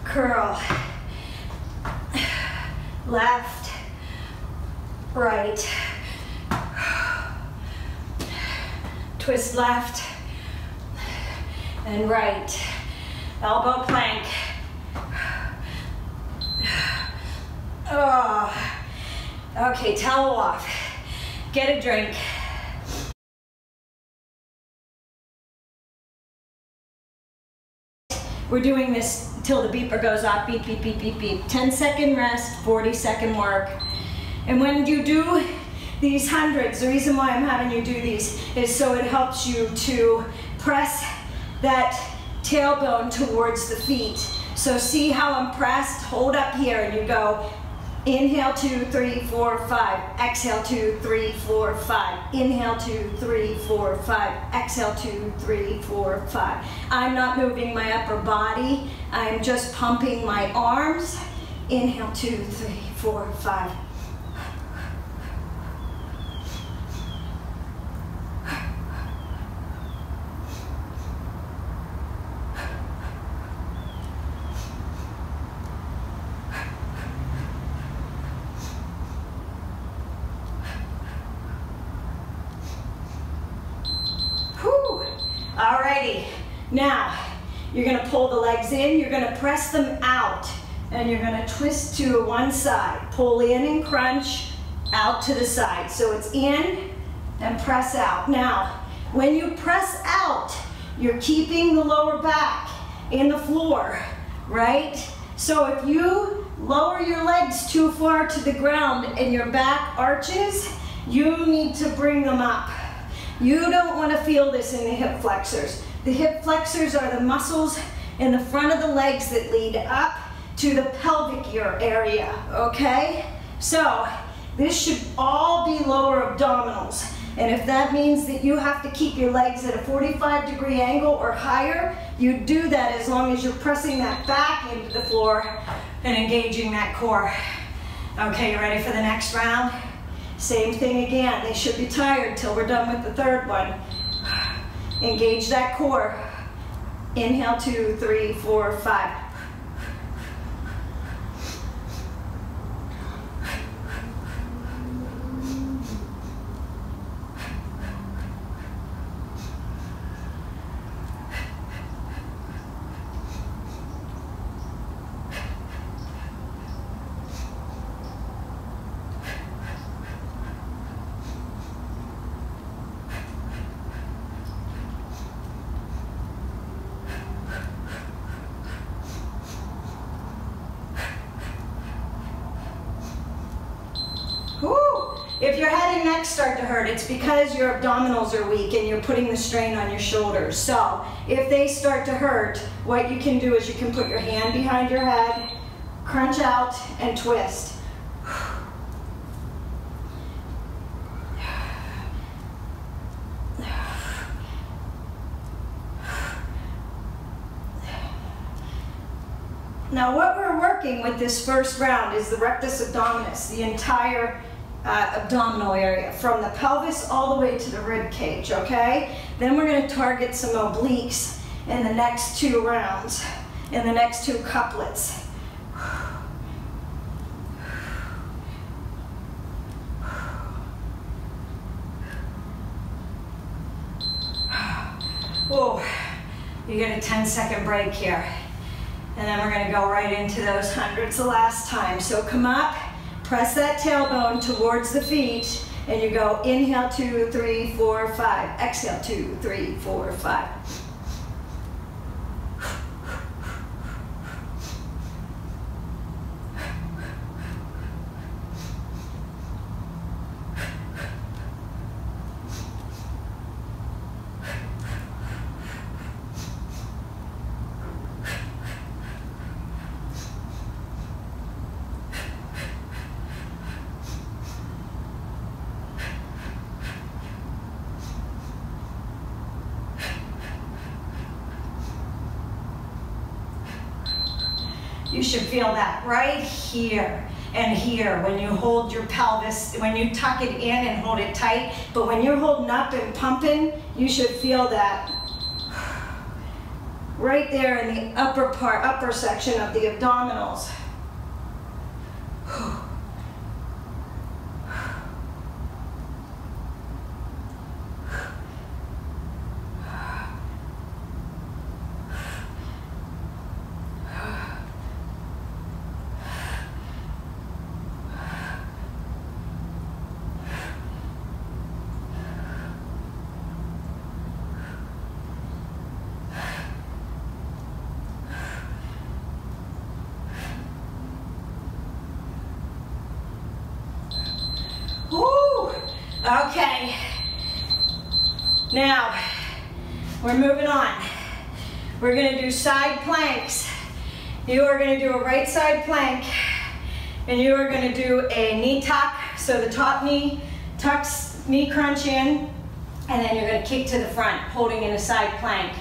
curl. Left, right. Twist left and right. Elbow plank. Oh. Okay, towel off. Get a drink. We're doing this till the beeper goes off. Beep, beep, beep, beep, beep. 10-second rest, 40-second work. And when you do these hundreds, the reason why I'm having you do these is so it helps you to press that tailbone towards the feet. So see how I'm pressed? Hold up here and you go inhale 2, 3, 4, 5. Exhale 2, 3, 4, 5. Inhale 2, 3, 4, 5. Exhale 2, 3, 4, 5. I'm not moving my upper body. I'm just pumping my arms. Inhale 2, 3, 4, 5. Alrighty, now you're going to pull the legs in, you're going to press them out, and you're going to twist to one side. Pull in and crunch, out to the side. So it's in and press out. Now, when you press out, you're keeping the lower back in the floor, right? So if you lower your legs too far to the ground and your back arches, you need to bring them up. You don't want to feel this in the hip flexors. The hip flexors are the muscles in the front of the legs that lead up to the pelvic area, okay? So this should all be lower abdominals. And if that means that you have to keep your legs at a 45-degree angle or higher, you do that as long as you're pressing that back into the floor and engaging that core. Okay, you ready for the next round? Same thing again. They should be tired till we're done with the third one. Engage that core. Inhale, 2, 3, 4, 5. If your head and neck start to hurt, it's because your abdominals are weak and you're putting the strain on your shoulders. So if they start to hurt, what you can do is you can put your hand behind your head, crunch out, and twist. Now what we're working with this first round is the rectus abdominis, the entire abdominal area, from the pelvis all the way to the rib cage, okay? Then we're going to target some obliques in the next 2 rounds, in the next 2 couplets. Whoa, you get a 10-second break here. And then we're going to go right into those hundreds the last time. So come up. Press that tailbone towards the feet, and you go inhale, 2, 3, 4, 5. Exhale, 2, 3, 4, 5. You should feel that right here and here when you hold your pelvis, when you tuck it in and hold it tight. But when you're holding up and pumping, you should feel that right there in the upper section of the abdominals. Okay, now we're moving on. We're going to do side planks. You are going to do a right side plank, and you are going to do a knee tuck. So the top knee tucks, knee crunch in, and then you're going to kick to the front, holding in a side plank.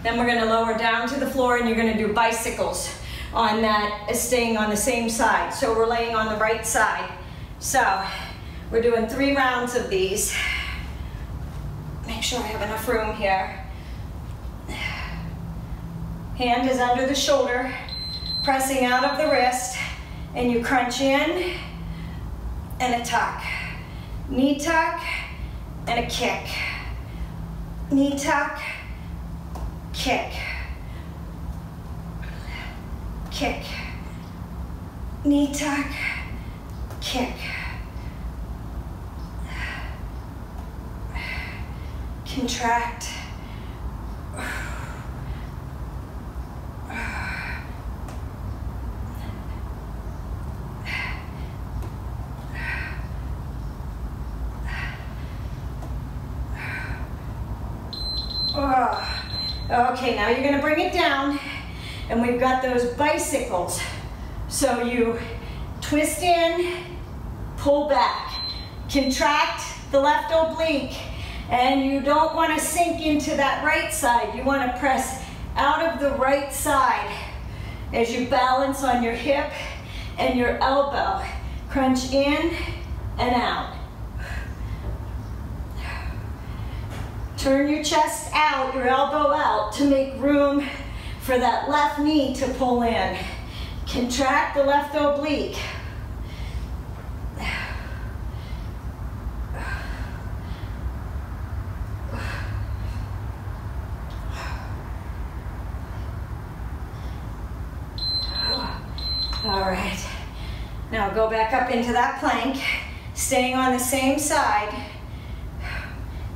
Then we're going to lower down to the floor, and you're going to do bicycles on that, staying on the same side. So we're laying on the right side. So we're doing 3 rounds of these. Make sure I have enough room here. Hand is under the shoulder, pressing out of the wrist, and you crunch in and a tuck. Knee tuck and a kick. Knee tuck, kick. Kick. Knee tuck, kick. Contract. Okay, now you're going to bring it down, and we've got those bicycles. So you twist in, pull back, contract the left oblique, and you don't want to sink into that right side. You want to press out of the right side as you balance on your hip and your elbow. Crunch in and out. Turn your chest out, your elbow out, to make room for that left knee to pull in. Contract the left oblique. All right, now go back up into that plank, staying on the same side.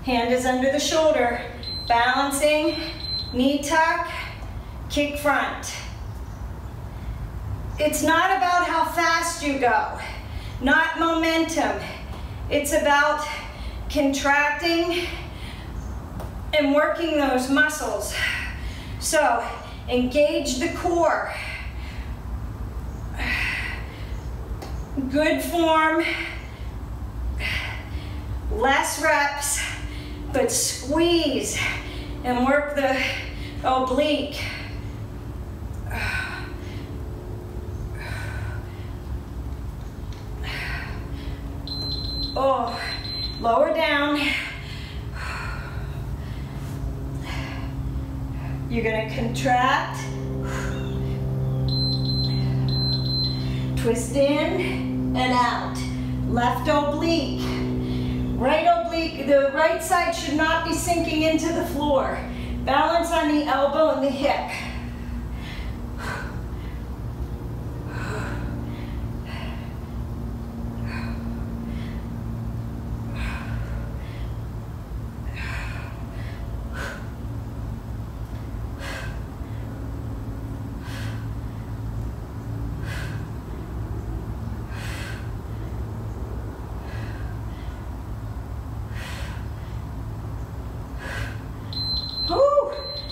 Hand is under the shoulder, balancing, knee tuck, kick front. It's not about how fast you go, not momentum. It's about contracting and working those muscles. So engage the core. Good form, less reps, but squeeze and work the oblique. Oh, lower down. You're going to contract, twist in and out. Left oblique, right oblique. The right side should not be sinking into the floor. Balance on the elbow and the hip.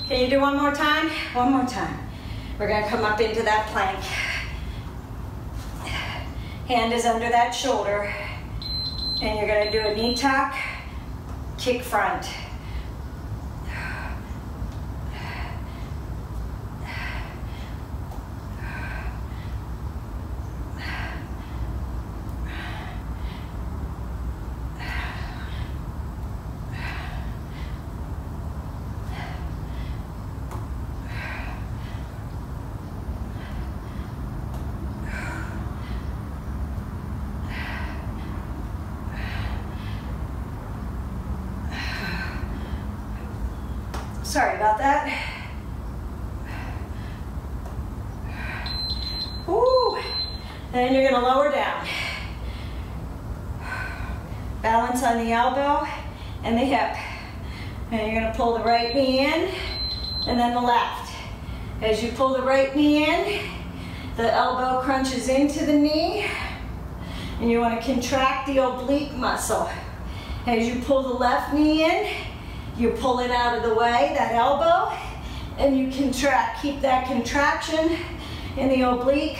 Can you do one more time? One more time. We're going to come up into that plank. Hand is under that shoulder. And you're going to do a knee tuck, kick front. Sorry about that. Ooh. Then you're going to lower down. Balance on the elbow and the hip. And you're going to pull the right knee in and then the left. As you pull the right knee in, the elbow crunches into the knee and you want to contract the oblique muscle. As you pull the left knee in, you pull it out of the way, that elbow, and you contract. Keep that contraction in the oblique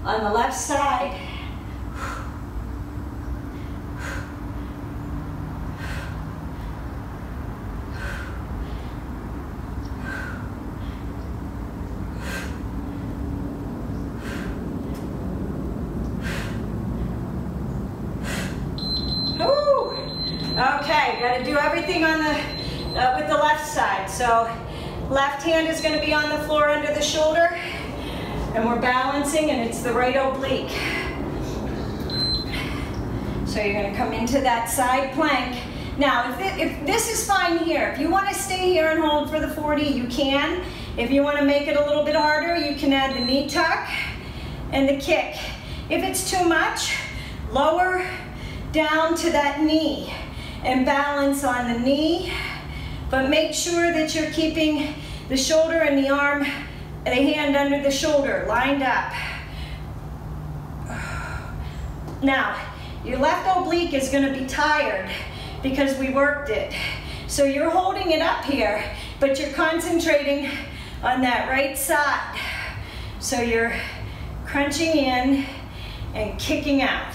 on the left side. Okay, got to do everything on the with the left side. So left hand is going to be on the floor under the shoulder, and we're balancing, and it's the right oblique. So you're going to come into that side plank. Now, if this is fine here, if you want to stay here and hold for the 40, you can. If you want to make it a little bit harder, you can add the knee tuck and the kick. If it's too much, lower down to that knee and balance on the knee, but make sure that you're keeping the shoulder and the arm, the hand under the shoulder, lined up. Now, your left oblique is going to be tired because we worked it. So you're holding it up here, but you're concentrating on that right side. So you're crunching in and kicking out.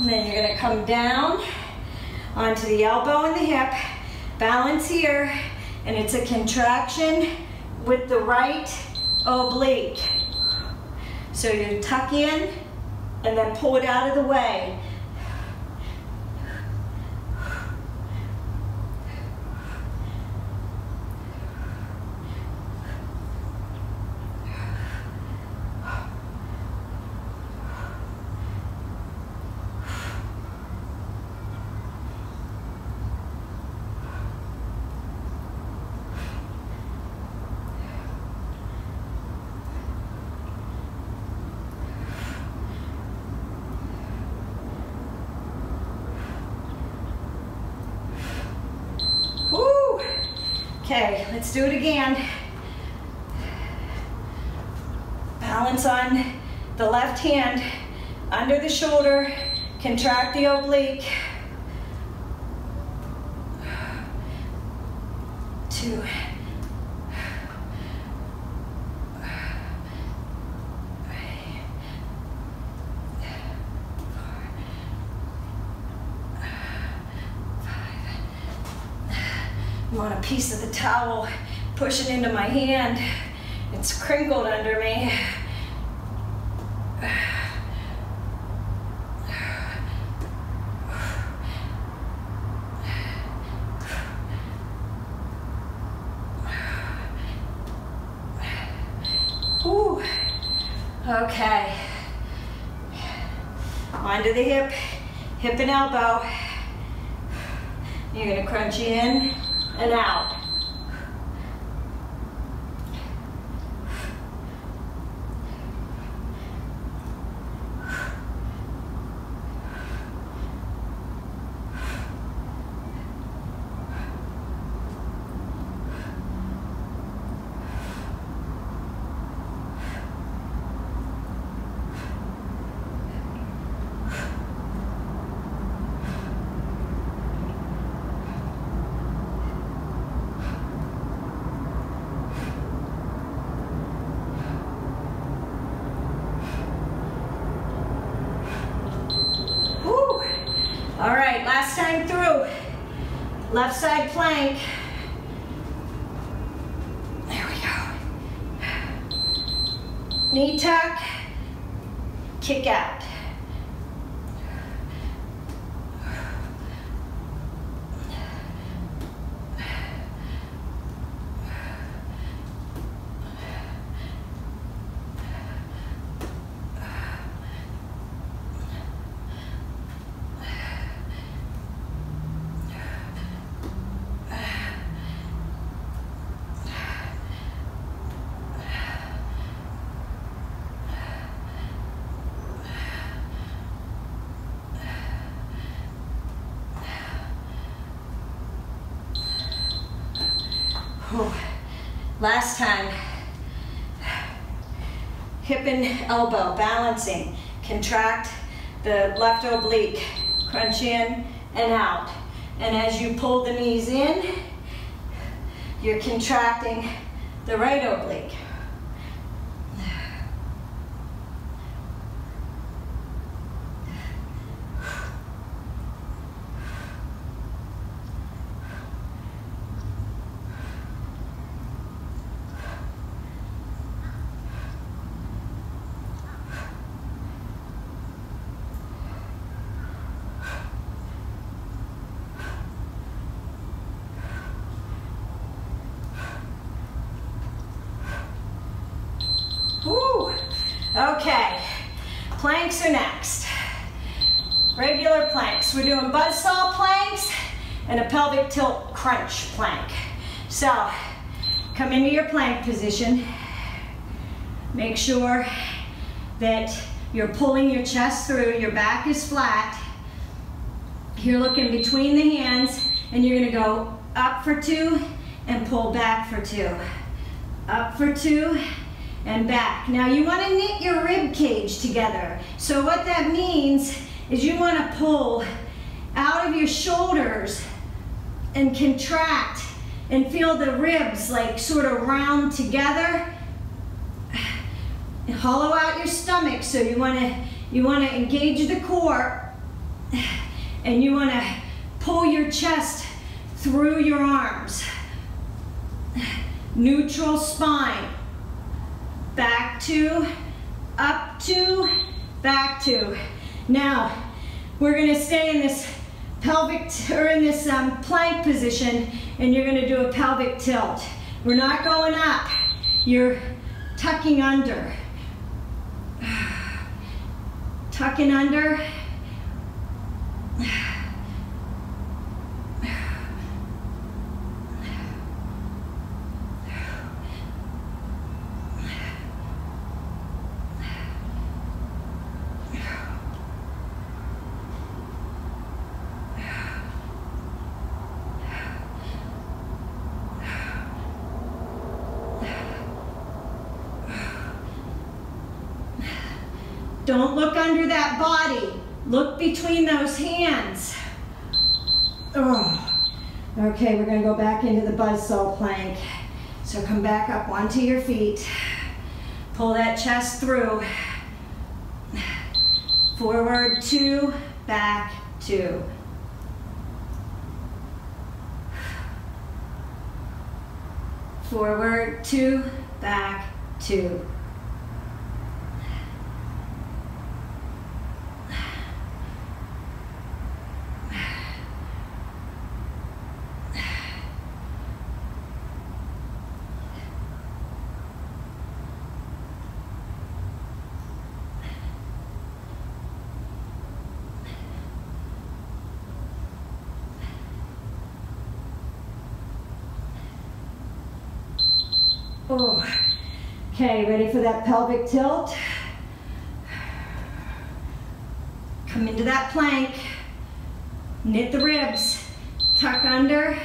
And then you're gonna come down onto the elbow and the hip, balance here, and it's a contraction with the right oblique. So you tuck in and then pull it out of the way. Okay, let's do it again. Balance on the left hand under the shoulder, contract the oblique. 2. I want a piece of the towel, push it into my hand. It's crinkled under me. Whew. Okay. Onto the hip, hip and elbow. You're gonna crunch in and out. All right, last time through. Left side plank. There we go. Knee tuck, kick out. Last time, hip and elbow, balancing. Contract the left oblique, crunch in and out. And as you pull the knees in, you're contracting the right oblique. Woo. Okay, planks are next. Regular planks. We're doing buzzsaw planks and a pelvic tilt crunch plank. So, come into your plank position. Make sure that you're pulling your chest through, your back is flat. You're looking between the hands and you're gonna go up for 2 and pull back for 2. Up for 2 and back. Now you want to knit your rib cage together. So what that means is you want to pull out of your shoulders and contract and feel the ribs like sort of round together. And hollow out your stomach. So you want to engage the core And you want to pull your chest through your arms. Neutral spine. Back two, up two, back two. Now, we're going to stay in this pelvic, or in this plank position, and you're going to do a pelvic tilt. We're not going up. You're tucking under. Tucking under. Don't look under that body. Look between those hands. Oh. Okay, we're going to go back into the buzzsaw plank. So come back up onto your feet. Pull that chest through. Forward two, back two. Forward two, back two. Oh. Okay, ready for that pelvic tilt? Come into that plank. Knit the ribs. Tuck under.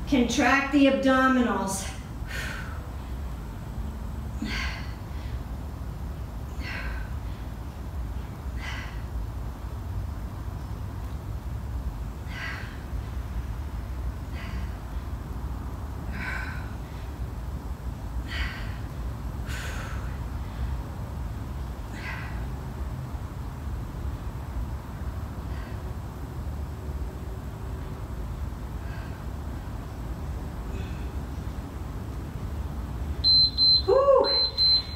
Contract the abdominals.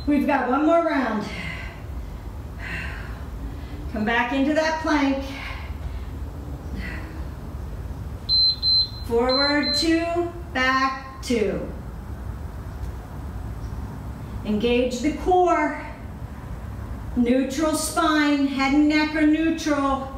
We've got one more round. Come back into that plank. Forward two, back two. Engage the core. Neutral spine, head and neck are neutral.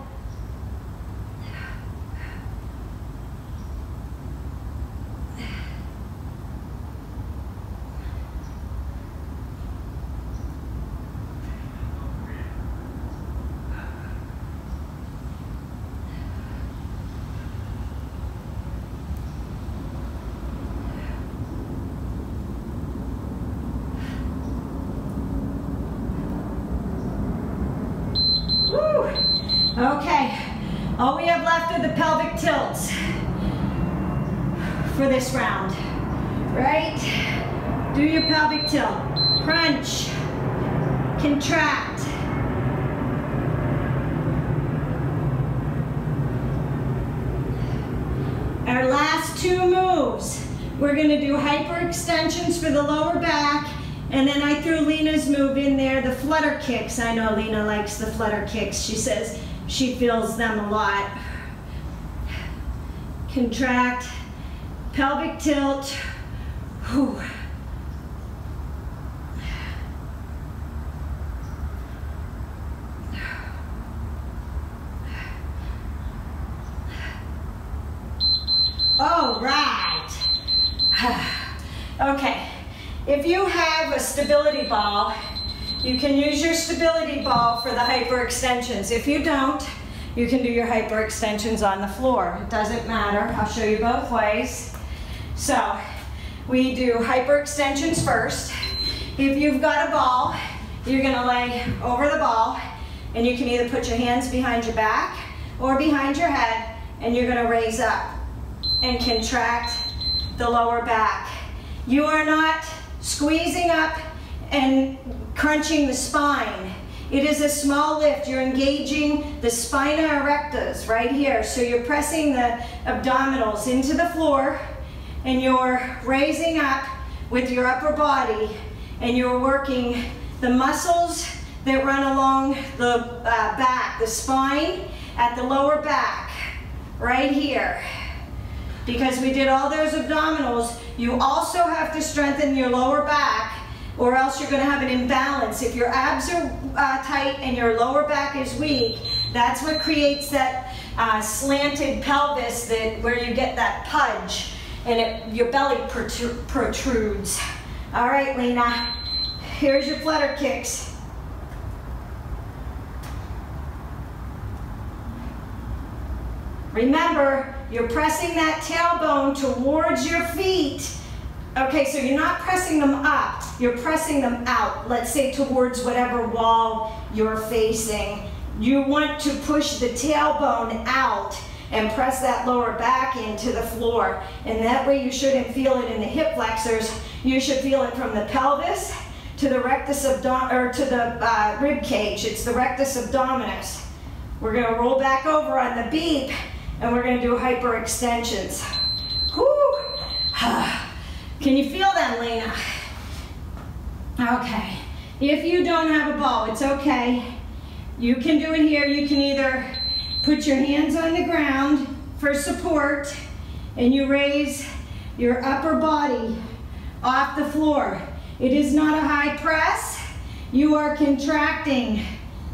Okay, all we have left are the pelvic tilts for this round, right? Do your pelvic tilt, crunch, contract. Our last two moves, we're gonna do hyperextensions for the lower back, and then I threw Lena's move in there, the flutter kicks. I know Lena likes the flutter kicks. She says she feels them a lot. Contract, pelvic tilt. Whew. All right. Okay, if you have a stability ball, you can use your stability ball for the hyperextensions. If you don't, you can do your hyperextensions on the floor. It doesn't matter. I'll show you both ways. So we do hyperextensions first. If you've got a ball, you're going to lay over the ball, and you can either put your hands behind your back or behind your head, and you're going to raise up and contract the lower back. You are not squeezing up and crunching the spine. It is a small lift. You're engaging the spina erecta right here. So you're pressing the abdominals into the floor and you're raising up with your upper body and you're working the muscles that run along the back, the spine at the lower back, right here. Because we did all those abdominals, you also have to strengthen your lower back or else you're going to have an imbalance. If your abs are tight and your lower back is weak, that's what creates that slanted pelvis where you get that pudge and your belly protrudes. All right, Lena, here's your flutter kicks. Remember, you're pressing that tailbone towards your feet. Okay, so you're not pressing them up, you're pressing them out, let's say towards whatever wall you're facing. You want to push the tailbone out and press that lower back into the floor. And that way you shouldn't feel it in the hip flexors, you should feel it from the pelvis to the rectus or to the rib cage. It's the rectus abdominis. We're gonna roll back over on the beep and we're gonna do hyperextensions. Whoo! Can you feel them, Lena? Okay. If you don't have a ball, it's okay. You can do it here. You can either put your hands on the ground for support and you raise your upper body off the floor. It is not a high press. You are contracting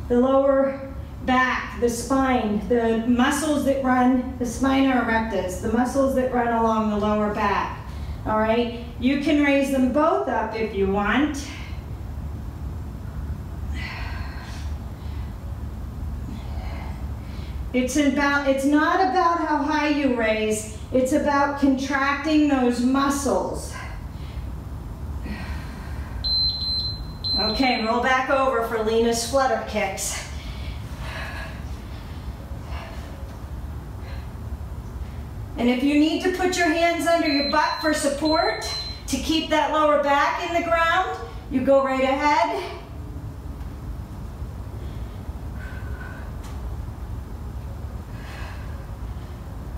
the lower back, the spine, the muscles that run the spina erecta, the muscles that run along the lower back. All right, you can raise them both up if you want. It's not about how high you raise, it's about contracting those muscles. Okay, roll back over for Lena's flutter kicks. And if you need to put your hands under your butt for support to keep that lower back in the ground, you go right ahead.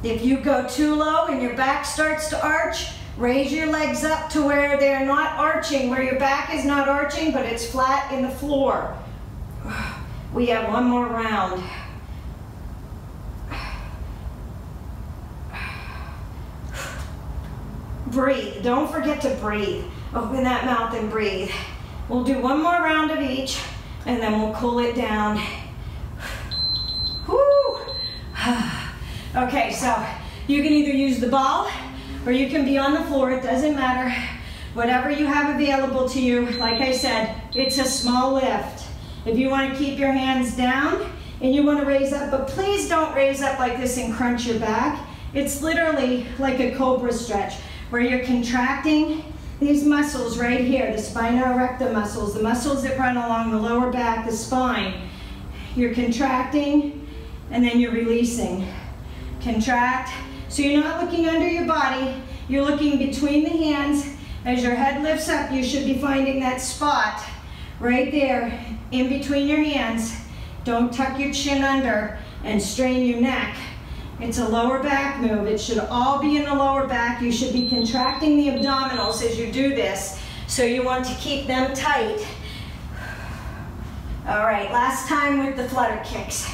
If you go too low and your back starts to arch, raise your legs up to where they're not arching, where your back is not arching, but it's flat in the floor. We have one more round. Breathe. Don't forget to breathe. Open that mouth and breathe. We'll do one more round of each, and then we'll cool it down. Whoo! Okay, so you can either use the ball, or you can be on the floor. It doesn't matter. Whatever you have available to you. Like I said, it's a small lift. If you want to keep your hands down, and you want to raise up, but please don't raise up like this and crunch your back. It's literally like a cobra stretch, where you're contracting these muscles right here, the spina erecta muscles, the muscles that run along the lower back, the spine. You're contracting and then you're releasing. Contract. So you're not looking under your body, you're looking between the hands. As your head lifts up, you should be finding that spot right there in between your hands. Don't tuck your chin under and strain your neck. It's a lower back move. It should all be in the lower back. You should be contracting the abdominals as you do this. So you want to keep them tight. All right, last time with the flutter kicks.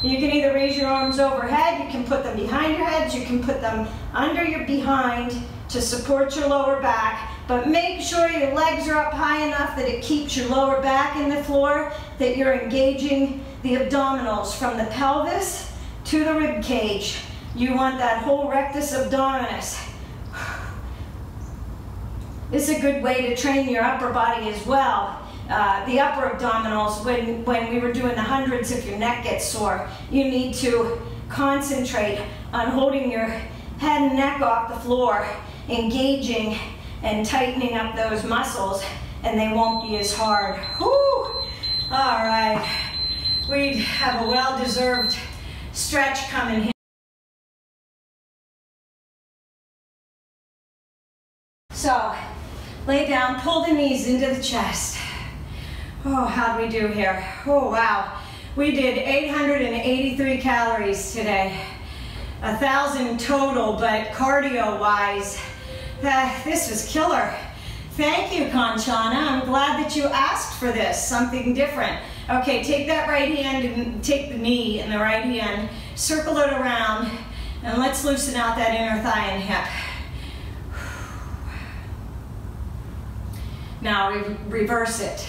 You can either raise your arms overhead, you can put them behind your heads, you can put them under your behind to support your lower back, but make sure your legs are up high enough that it keeps your lower back in the floor, that you're engaging the abdominals from the pelvis to the rib cage. You want that whole rectus abdominis. This is a good way to train your upper body as well. The upper abdominals, when we were doing the hundreds, if your neck gets sore, you need to concentrate on holding your head and neck off the floor, engaging and tightening up those muscles, and they won't be as hard. Whew. All right, we have a well-deserved stretch coming here. So, lay down, pull the knees into the chest. Oh, how'd we do here? Oh, wow. We did 883 calories today. 1,000 total, but cardio-wise, this was killer. Thank you, Kanchana. I'm glad that you asked for this, something different. Okay, take that right hand and take the knee in the right hand, circle it around, and let's loosen out that inner thigh and hip. Now reverse it.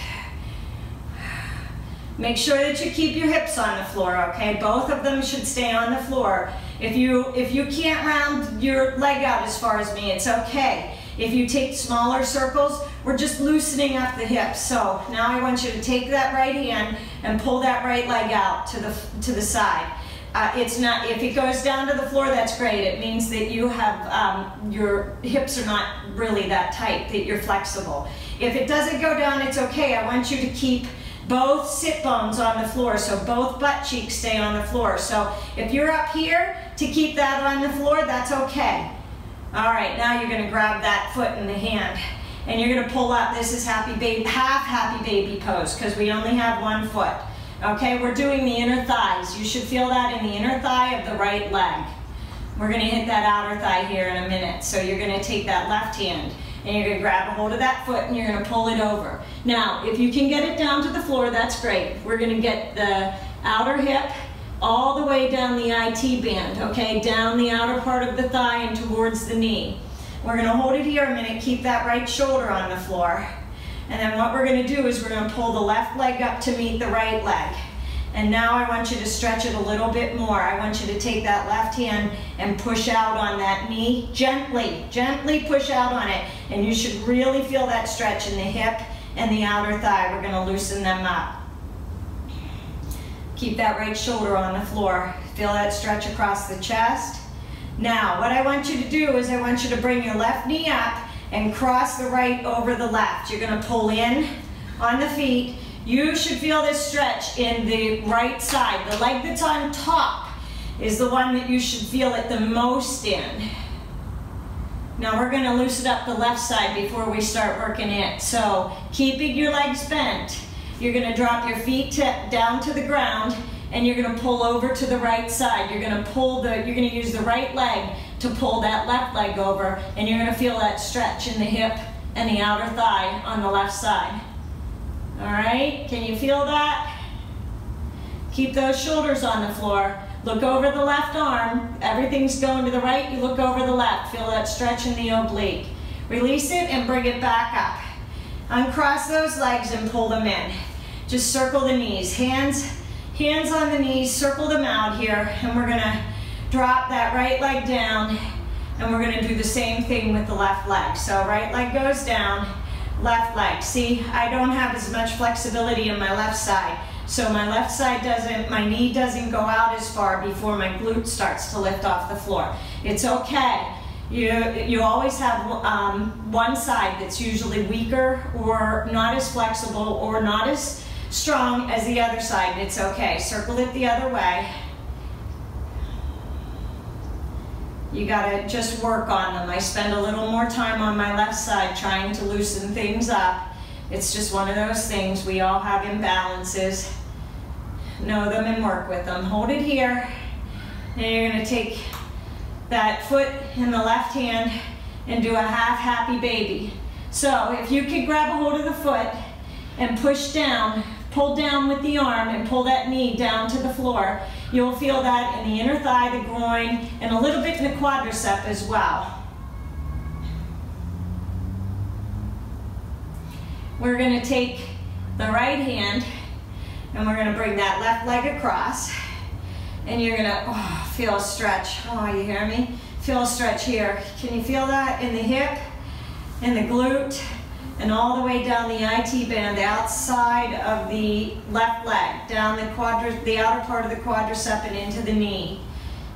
Make sure that you keep your hips on the floor, okay? Both of them should stay on the floor. If you can't round your leg out as far as me, it's okay. If you take smaller circles, we're just loosening up the hips. So now I want you to take that right hand and pull that right leg out to the side. It's not, if it goes down to the floor, that's great. It means that you have, your hips are not really that tight, that you're flexible. If it doesn't go down, it's okay. I want you to keep both sit bones on the floor, so both butt cheeks stay on the floor. So if you're up here to keep that on the floor, that's okay. All right, now you're gonna grab that foot in the hand and you're gonna pull up. This is happy baby, half happy baby pose, because we only have one foot. Okay, we're doing the inner thighs. You should feel that in the inner thigh of the right leg. We're gonna hit that outer thigh here in a minute. So you're gonna take that left hand and you're gonna grab a hold of that foot and you're gonna pull it over. Now, if you can get it down to the floor, that's great. We're gonna get the outer hip all the way down the IT band, okay? Down the outer part of the thigh and towards the knee. We're gonna hold it here a minute, keep that right shoulder on the floor. And then what we're gonna do is we're gonna pull the left leg up to meet the right leg. And now I want you to stretch it a little bit more. I want you to take that left hand and push out on that knee. Gently, gently push out on it. And you should really feel that stretch in the hip and the outer thigh. We're gonna loosen them up. Keep that right shoulder on the floor. Feel that stretch across the chest. Now, what I want you to do is I want you to bring your left knee up and cross the right over the left. You're gonna pull in on the feet. You should feel this stretch in the right side. The leg that's on top is the one that you should feel it the most in. Now we're gonna loosen up the left side before we start working it. So keeping your legs bent, you're gonna drop your feet down to the ground and you're gonna pull over to the right side. You're gonna use the right leg to pull that left leg over, and you're gonna feel that stretch in the hip and the outer thigh on the left side. All right, can you feel that? Keep those shoulders on the floor. Look over the left arm. Everything's going to the right, you look over the left. Feel that stretch in the oblique. Release it and bring it back up. Uncross those legs and pull them in. Just circle the knees. Hands on the knees, circle them out here, and we're gonna drop that right leg down, and we're gonna do the same thing with the left leg. So right leg goes down, left leg. See, I don't have as much flexibility in my left side. So my left side my knee doesn't go out as far before my glute starts to lift off the floor. It's okay. You always have one side that's usually weaker or not as flexible or not as strong as the other side. It's okay. Circle it the other way. You gotta just work on them. I spend a little more time on my left side trying to loosen things up. It's just one of those things. We all have imbalances. Know them and work with them. Hold it here. And you're gonna take that foot in the left hand and do a half happy baby. So if you could grab a hold of the foot and push down, pull down with the arm and pull that knee down to the floor, you'll feel that in the inner thigh, the groin, and a little bit in the quadricep as well. We're gonna take the right hand and we're gonna bring that left leg across, and you're gonna feel a stretch. Oh, you hear me? Feel a stretch here. Can you feel that in the hip, in the glute, and all the way down the IT band, the outside of the left leg, down the outer part of the quadricep and into the knee.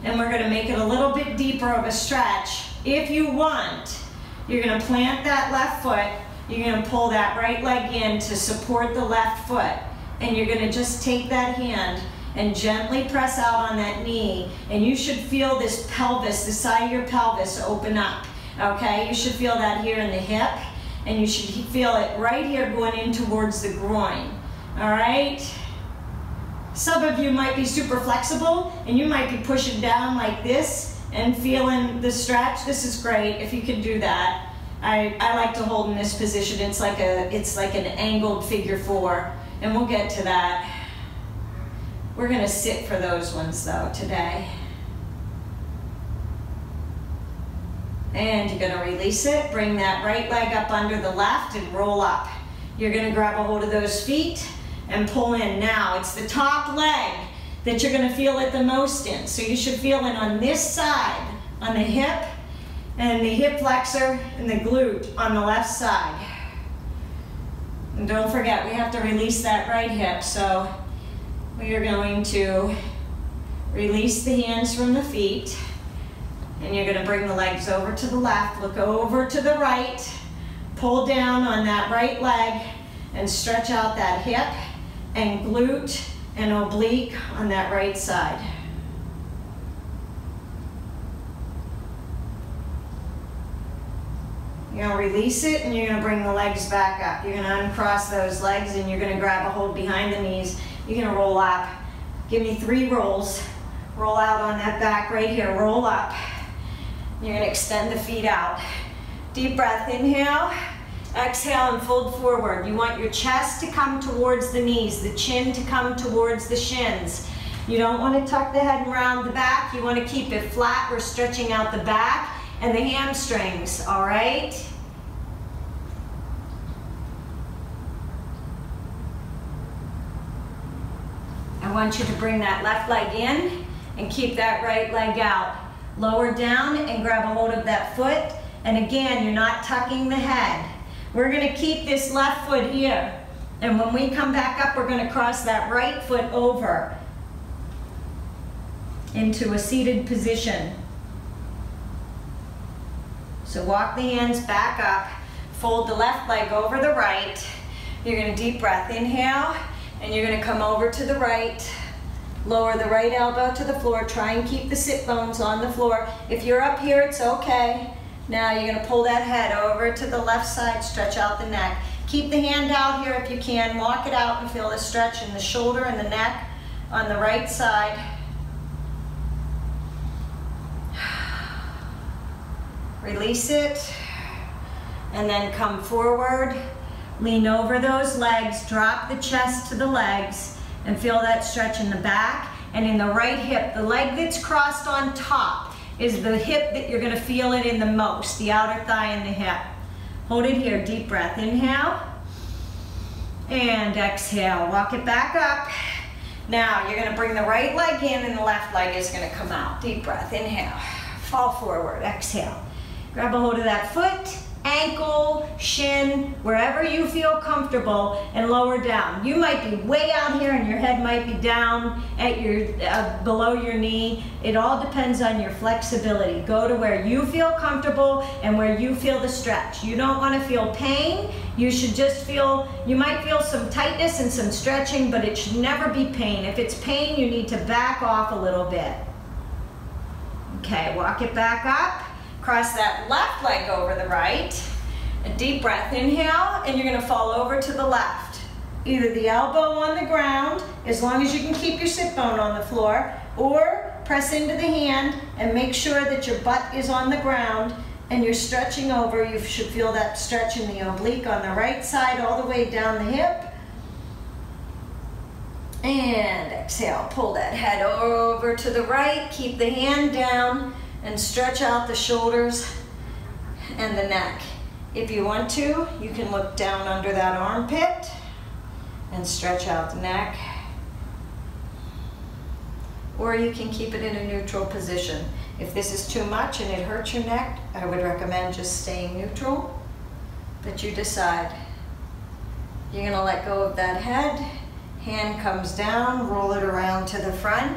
And we're gonna make it a little bit deeper of a stretch. If you want, you're gonna plant that left foot, you're gonna pull that right leg in to support the left foot, and you're gonna just take that hand and gently press out on that knee, and you should feel this pelvis, the side of your pelvis open up, okay? You should feel that here in the hip, and you should feel it right here going in towards the groin. All right? Some of you might be super flexible and you might be pushing down like this and feeling the stretch. This is great if you can do that. I like to hold in this position. It's like an angled figure 4, and we'll get to that. We're gonna sit for those ones though today. And you're gonna release it, bring that right leg up under the left and roll up. You're gonna grab a hold of those feet and pull in. Now, it's the top leg that you're gonna feel it the most in. So you should feel it on this side, on the hip, and the hip flexor and the glute on the left side. And don't forget, we have to release that right hip. So we are going to release the hands from the feet, and you're gonna bring the legs over to the left, look over to the right, pull down on that right leg, and stretch out that hip and glute and oblique on that right side. You're gonna release it and you're gonna bring the legs back up. You're gonna uncross those legs and you're gonna grab a hold behind the knees. You're gonna roll up. Give me 3 rolls. Roll out on that back right here, roll up. You're gonna extend the feet out. Deep breath, inhale, exhale and fold forward. You want your chest to come towards the knees, the chin to come towards the shins. You don't wanna tuck the head around the back. You wanna keep it flat. We're stretching out the back and the hamstrings, all right? I want you to bring that left leg in and keep that right leg out. Lower down and grab a hold of that foot. And again, you're not tucking the head. We're gonna keep this left foot here. And when we come back up, we're gonna cross that right foot over into a seated position. So walk the hands back up, fold the left leg over the right. You're gonna deep breath, inhale, and you're gonna come over to the right, lower the right elbow to the floor, try and keep the sit bones on the floor. If you're up here, it's okay. Now you're gonna pull that head over to the left side, stretch out the neck. Keep the hand out here if you can, walk it out and feel the stretch in the shoulder and the neck on the right side. Release it, and then come forward, lean over those legs, drop the chest to the legs, and feel that stretch in the back and in the right hip. The leg that's crossed on top is the hip that you're gonna feel it in the most, the outer thigh and the hip. Hold it here, deep breath, inhale, and exhale, walk it back up. Now, you're gonna bring the right leg in and the left leg is gonna come out. Deep breath, inhale, fall forward, exhale. Grab a hold of that foot, ankle, shin, wherever you feel comfortable, and lower down. You might be way out here and your head might be down at your below your knee. It all depends on your flexibility. Go to where you feel comfortable and where you feel the stretch. You don't want to feel pain. You should just feel, you might feel some tightness and some stretching, but it should never be pain. If it's pain, you need to back off a little bit. Okay, walk it back up. Cross that left leg over the right. A deep breath, inhale, and you're gonna fall over to the left. Either the elbow on the ground, as long as you can keep your sit bone on the floor, or press into the hand and make sure that your butt is on the ground and you're stretching over. You should feel that stretch in the oblique on the right side all the way down the hip. And exhale, pull that head over to the right, keep the hand down, and stretch out the shoulders and the neck. If you want to, you can look down under that armpit and stretch out the neck. Or you can keep it in a neutral position. If this is too much and it hurts your neck, I would recommend just staying neutral, but you decide. You're gonna let go of that head, hand comes down, roll it around to the front,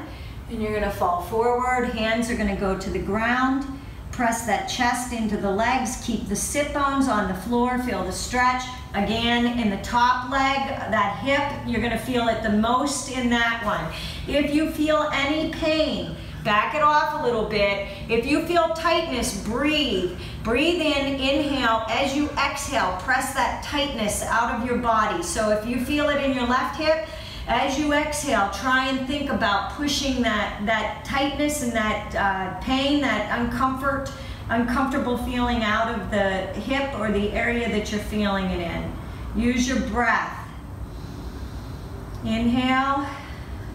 and you're gonna fall forward. Hands are gonna go to the ground. Press that chest into the legs. Keep the sit bones on the floor. Feel the stretch. Again, in the top leg, that hip, you're gonna feel it the most in that one. If you feel any pain, Back it off a little bit. If you feel tightness, breathe. Breathe in, inhale. As you exhale, press that tightness out of your body. So if you feel it in your left hip, as you exhale, try and think about pushing that tightness and that pain, that uncomfortable feeling out of the hip or the area that you're feeling it in. Use your breath. Inhale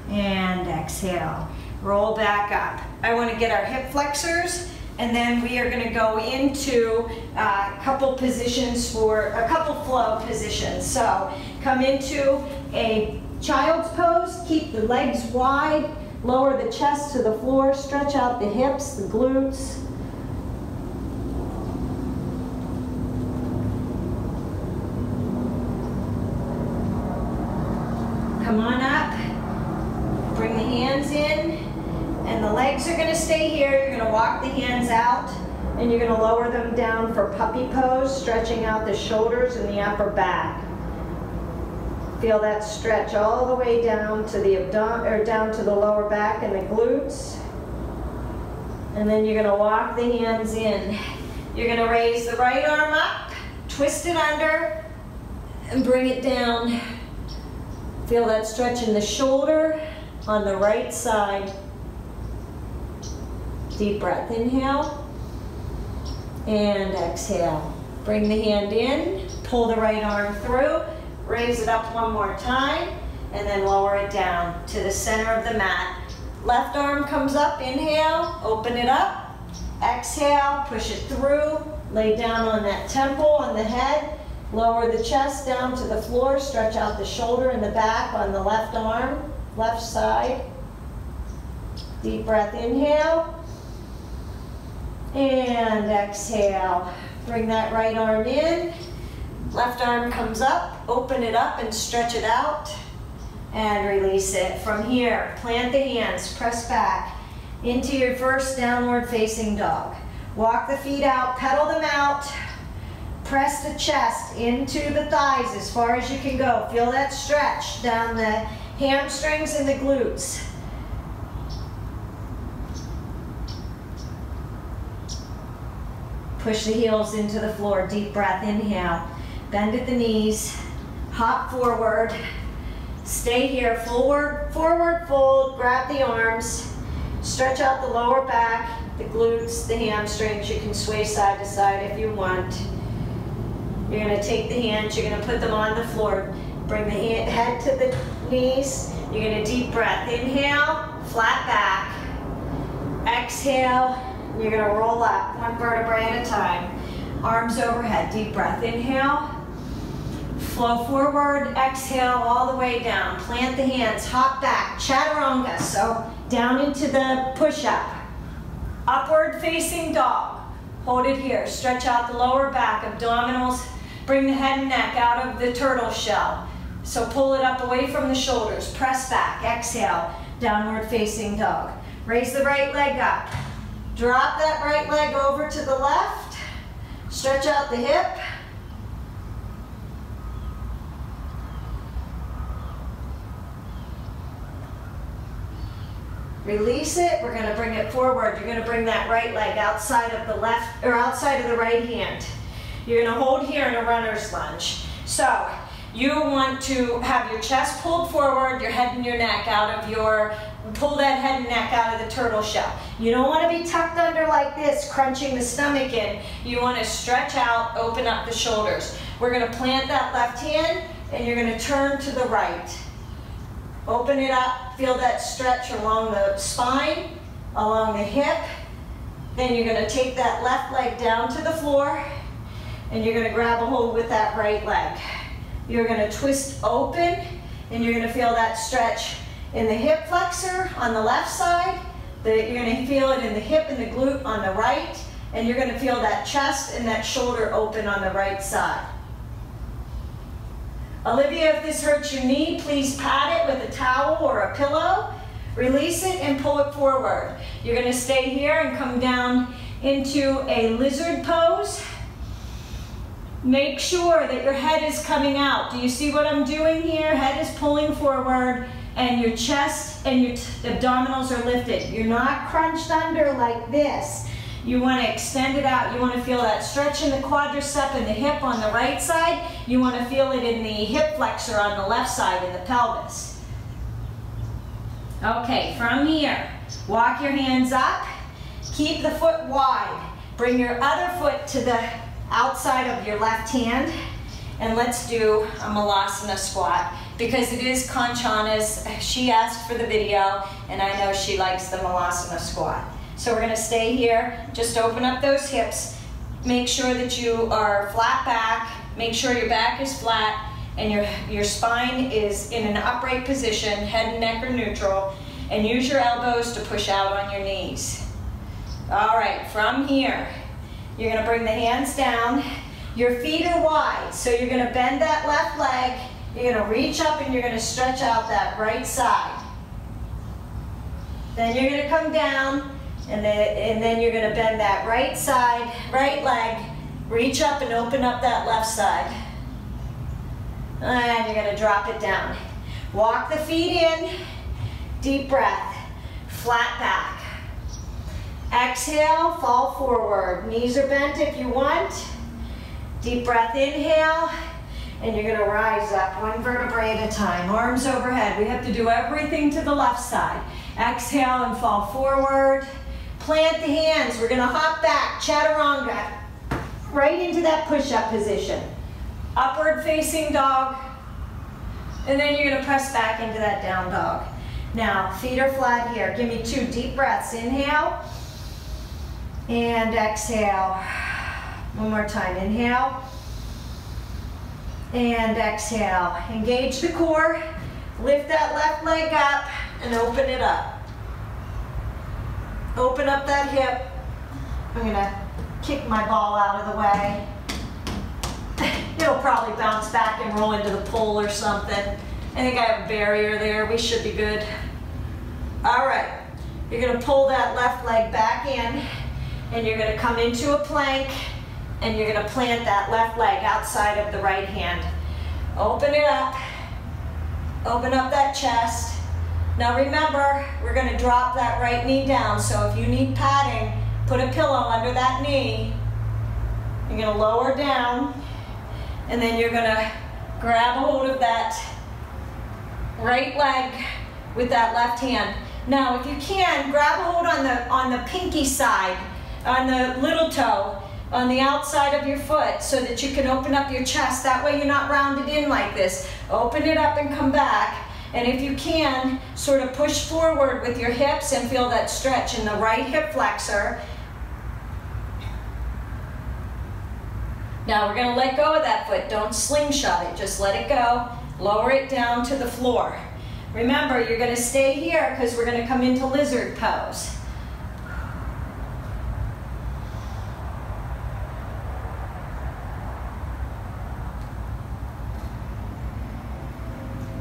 and exhale. Roll back up. I want to get our hip flexors, and then we are going to go into a couple positions for a couple flow positions. So come into a child's pose, keep the legs wide, lower the chest to the floor, stretch out the hips, the glutes. Come on up, bring the hands in, and the legs are going to stay here. You're going to walk the hands out, and you're going to lower them down for puppy pose, stretching out the shoulders and the upper back. Feel that stretch all the way down to the abdomen, or down to the lower back and the glutes. And then you're going to walk the hands in. You're going to raise the right arm up, twist it under, and bring it down. Feel that stretch in the shoulder on the right side. Deep breath, inhale and exhale. Bring the hand in, pull the right arm through, raise it up one more time, and then lower it down to the center of the mat. Left arm comes up, inhale, open it up, exhale, push it through, lay down on that temple, on the head. Lower the chest down to the floor, stretch out the shoulder and the back on the left arm, left side. Deep breath, inhale. And exhale. Bring that right arm in. Left arm comes up, open it up and stretch it out. And release it. From here, plant the hands, press back into your first downward facing dog. Walk the feet out, pedal them out. Press the chest into the thighs as far as you can go. Feel that stretch down the hamstrings and the glutes. Push the heels into the floor. Deep breath, inhale. Bend at the knees. Hop forward. Stay here. Forward, forward fold. Grab the arms. Stretch out the lower back, the glutes, the hamstrings. You can sway side to side if you want. You're going to take the hands, you're going to put them on the floor. Bring the head to the knees. You're going to deep breath. Inhale, flat back. Exhale, you're going to roll up one vertebrae at a time. Arms overhead, deep breath. Inhale, flow forward, exhale all the way down. Plant the hands, hop back, chaturanga. So down into the push-up. Upward facing dog. Hold it here. Stretch out the lower back, abdominals. Bring the head and neck out of the turtle shell. So pull it up away from the shoulders. Press back. Exhale. Downward facing dog. Raise the right leg up. Drop that right leg over to the left. Stretch out the hip. Release it. We're going to bring it forward. You're going to bring that right leg outside of the left, or outside of the right hand. You're going to hold here in a runner's lunge. So you want to have your chest pulled forward, your head and your neck out of your, pull that head and neck out of the turtle shell. You don't want to be tucked under like this, crunching the stomach in. You want to stretch out, open up the shoulders. We're going to plant that left hand, and you're going to turn to the right. Open it up, feel that stretch along the spine, along the hip. Then you're going to take that left leg down to the floor, and you're going to grab a hold with that right leg. You're going to twist open, and you're going to feel that stretch in the hip flexor on the left side. You're going to feel it in the hip and the glute on the right, and you're going to feel that chest and that shoulder open on the right side. Olivia, if this hurts your knee, please pat it with a towel or a pillow. Release it and pull it forward. You're going to stay here and come down into a lizard pose. Make sure that your head is coming out. Do you see what I'm doing here? Head is pulling forward. and your chest and your abdominals are lifted. You're not crunched under like this. You want to extend it out. You want to feel that stretch in the quadricep and the hip on the right side. You want to feel it in the hip flexor on the left side in the pelvis. Okay, from here, walk your hands up. Keep the foot wide. Bring your other foot to the outside of your left hand. And let's do a Malasana squat because it is Kanchana's. She asked for the video, and I know she likes the Malasana squat. So we're going to stay here. Just open up those hips. Make sure that you are flat back. Make sure your back is flat and your spine is in an upright position, head and neck are neutral, and use your elbows to push out on your knees. All right, from here, you're going to bring the hands down. Your feet are wide, so you're going to bend that left leg. You're going to reach up and you're going to stretch out that right side. Then you're going to come down. And then you're going to bend that right side, right leg, reach up and open up that left side. And you're going to drop it down. Walk the feet in, deep breath, flat back. Exhale, fall forward. Knees are bent if you want. Deep breath, inhale, and you're going to rise up one vertebrae at a time. Arms overhead. We have to do everything to the left side. Exhale and fall forward. Plant the hands. We're going to hop back, chaturanga, right into that push-up position. Upward facing dog. And then you're going to press back into that down dog. Now, feet are flat here. Give me 2 deep breaths. Inhale and exhale. One more time. Inhale and exhale. Engage the core. Lift that left leg up and open it up. Open up that hip. I'm going to kick my ball out of the way. It'll probably bounce back and roll into the pole or something. I think I have a barrier there. We should be good. All right. You're going to pull that left leg back in, and you're going to come into a plank, and you're going to plant that left leg outside of the right hand. Open it up. Open up that chest. Now remember, we're going to drop that right knee down, so if you need padding, put a pillow under that knee. You're going to lower down, and then you're going to grab a hold of that right leg with that left hand. Now, if you can, grab a hold on the pinky side, on the little toe, on the outside of your foot, so that you can open up your chest. That way you're not rounded in like this. Open it up and come back. And if you can, sort of push forward with your hips and feel that stretch in the right hip flexor. Now we're going to let go of that foot. Don't slingshot it. Just let it go. Lower it down to the floor. Remember, you're going to stay here because we're going to come into lizard pose.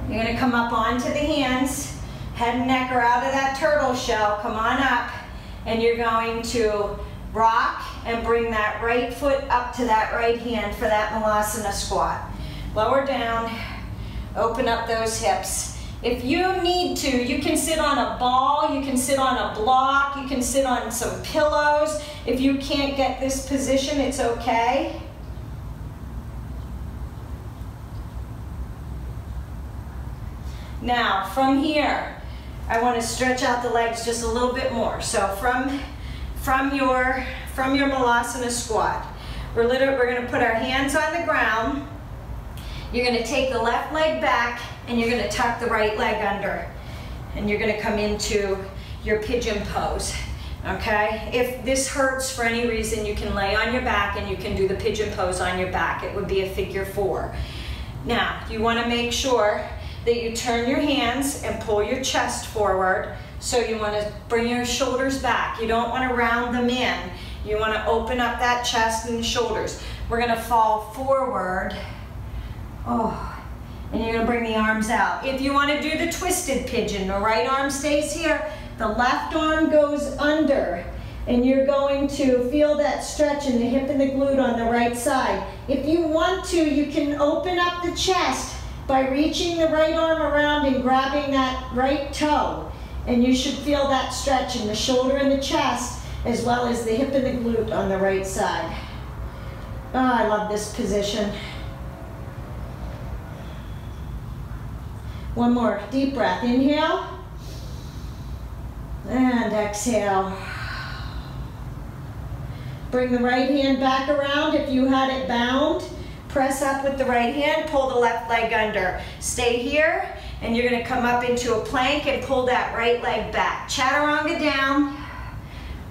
You're going to come up onto the hands. Head and neck are out of that turtle shell. Come on up. And you're going to rock and bring that right foot up to that right hand for that Malasana squat. Lower down. Open up those hips. If you need to, you can sit on a ball, you can sit on a block, you can sit on some pillows. If you can't get this position, it's okay. Now, from here, I want to stretch out the legs just a little bit more. So from your Malasana squat, we're going to put our hands on the ground. You're going to take the left leg back, and you're going to tuck the right leg under. And you're going to come into your pigeon pose. Okay? If this hurts for any reason, you can lay on your back and you can do the pigeon pose on your back. It would be a figure 4. Now, you want to make sure that you turn your hands and pull your chest forward. So you want to bring your shoulders back. You don't want to round them in. You want to open up that chest and the shoulders. We're going to fall forward. Oh, and you're going to bring the arms out. If you want to do the twisted pigeon, the right arm stays here, the left arm goes under, and you're going to feel that stretch in the hip and the glute on the right side. If you want to, you can open up the chest by reaching the right arm around and grabbing that right toe. And you should feel that stretch in the shoulder and the chest, as well as the hip and the glute on the right side. Oh, I love this position. One more deep breath. Inhale and exhale. Bring the right hand back around. If you had it bound, press up with the right hand, pull the left leg under. Stay here, and you're gonna come up into a plank and pull that right leg back. Chaturanga down,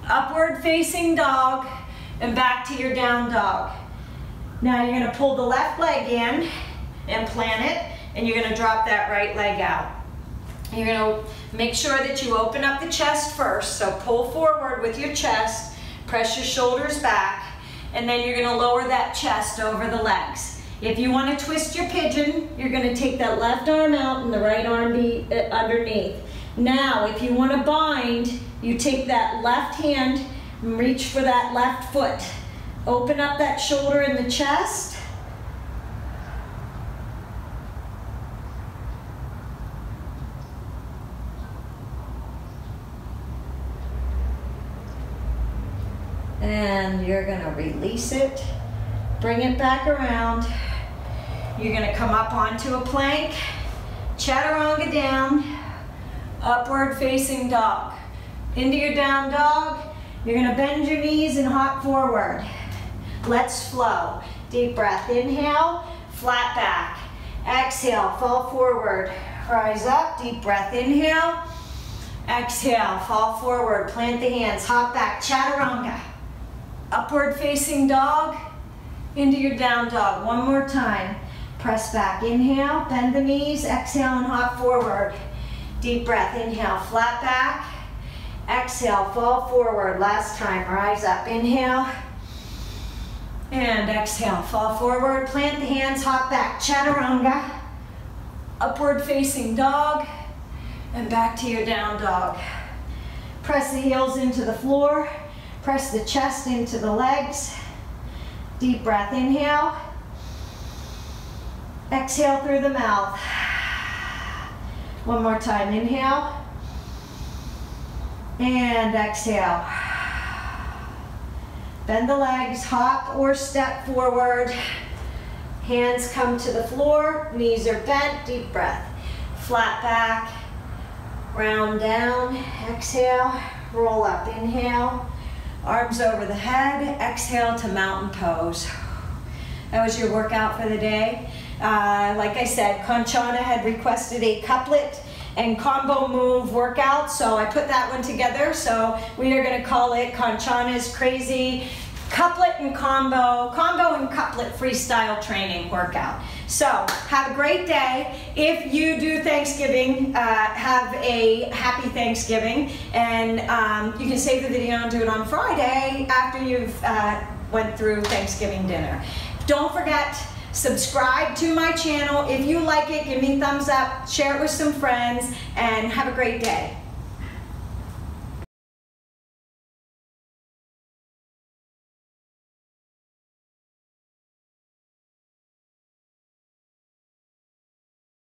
upward facing dog, and back to your down dog. Now you're gonna pull the left leg in and plant it, and you're gonna drop that right leg out. You're gonna make sure that you open up the chest first, so pull forward with your chest, press your shoulders back, and then you're gonna lower that chest over the legs. If you wanna twist your pigeon, you're gonna take that left arm out and the right arm be underneath. Now, if you wanna bind, you take that left hand and reach for that left foot. Open up that shoulder and the chest. And you're gonna release it, bring it back around. You're gonna come up onto a plank, chaturanga down, upward facing dog. Into your down dog, you're gonna bend your knees and hop forward. Let's flow. Deep breath, inhale, flat back. Exhale, fall forward. Rise up, deep breath, inhale. Exhale, fall forward, plant the hands, hop back, chaturanga. Upward facing dog, into your down dog. One more time. Press back, inhale, bend the knees, exhale and hop forward. Deep breath, inhale, flat back. Exhale, fall forward. Last time, rise up, inhale. And exhale, fall forward, plant the hands, hop back, chaturanga. Upward facing dog, and back to your down dog. Press the heels into the floor. Press the chest into the legs. Deep breath, inhale. Exhale through the mouth. One more time, inhale. And exhale. Bend the legs, hop or step forward. Hands come to the floor, knees are bent, deep breath. Flat back, round down, exhale, roll up, inhale. Arms over the head, exhale to mountain pose. That was your workout for the day. Like I said, Kanchana had requested a couplet and combo move workout, so I put that one together. So we are gonna call it Kanchana's Crazy Couplet and Combo and Couplet Freestyle Training Workout. So have a great day. If you do Thanksgiving, have a happy Thanksgiving, and you can save the video and do it on Friday after you've went through Thanksgiving dinner. Don't forget, subscribe to my channel. If you like it, give me a thumbs up, share it with some friends, and have a great day.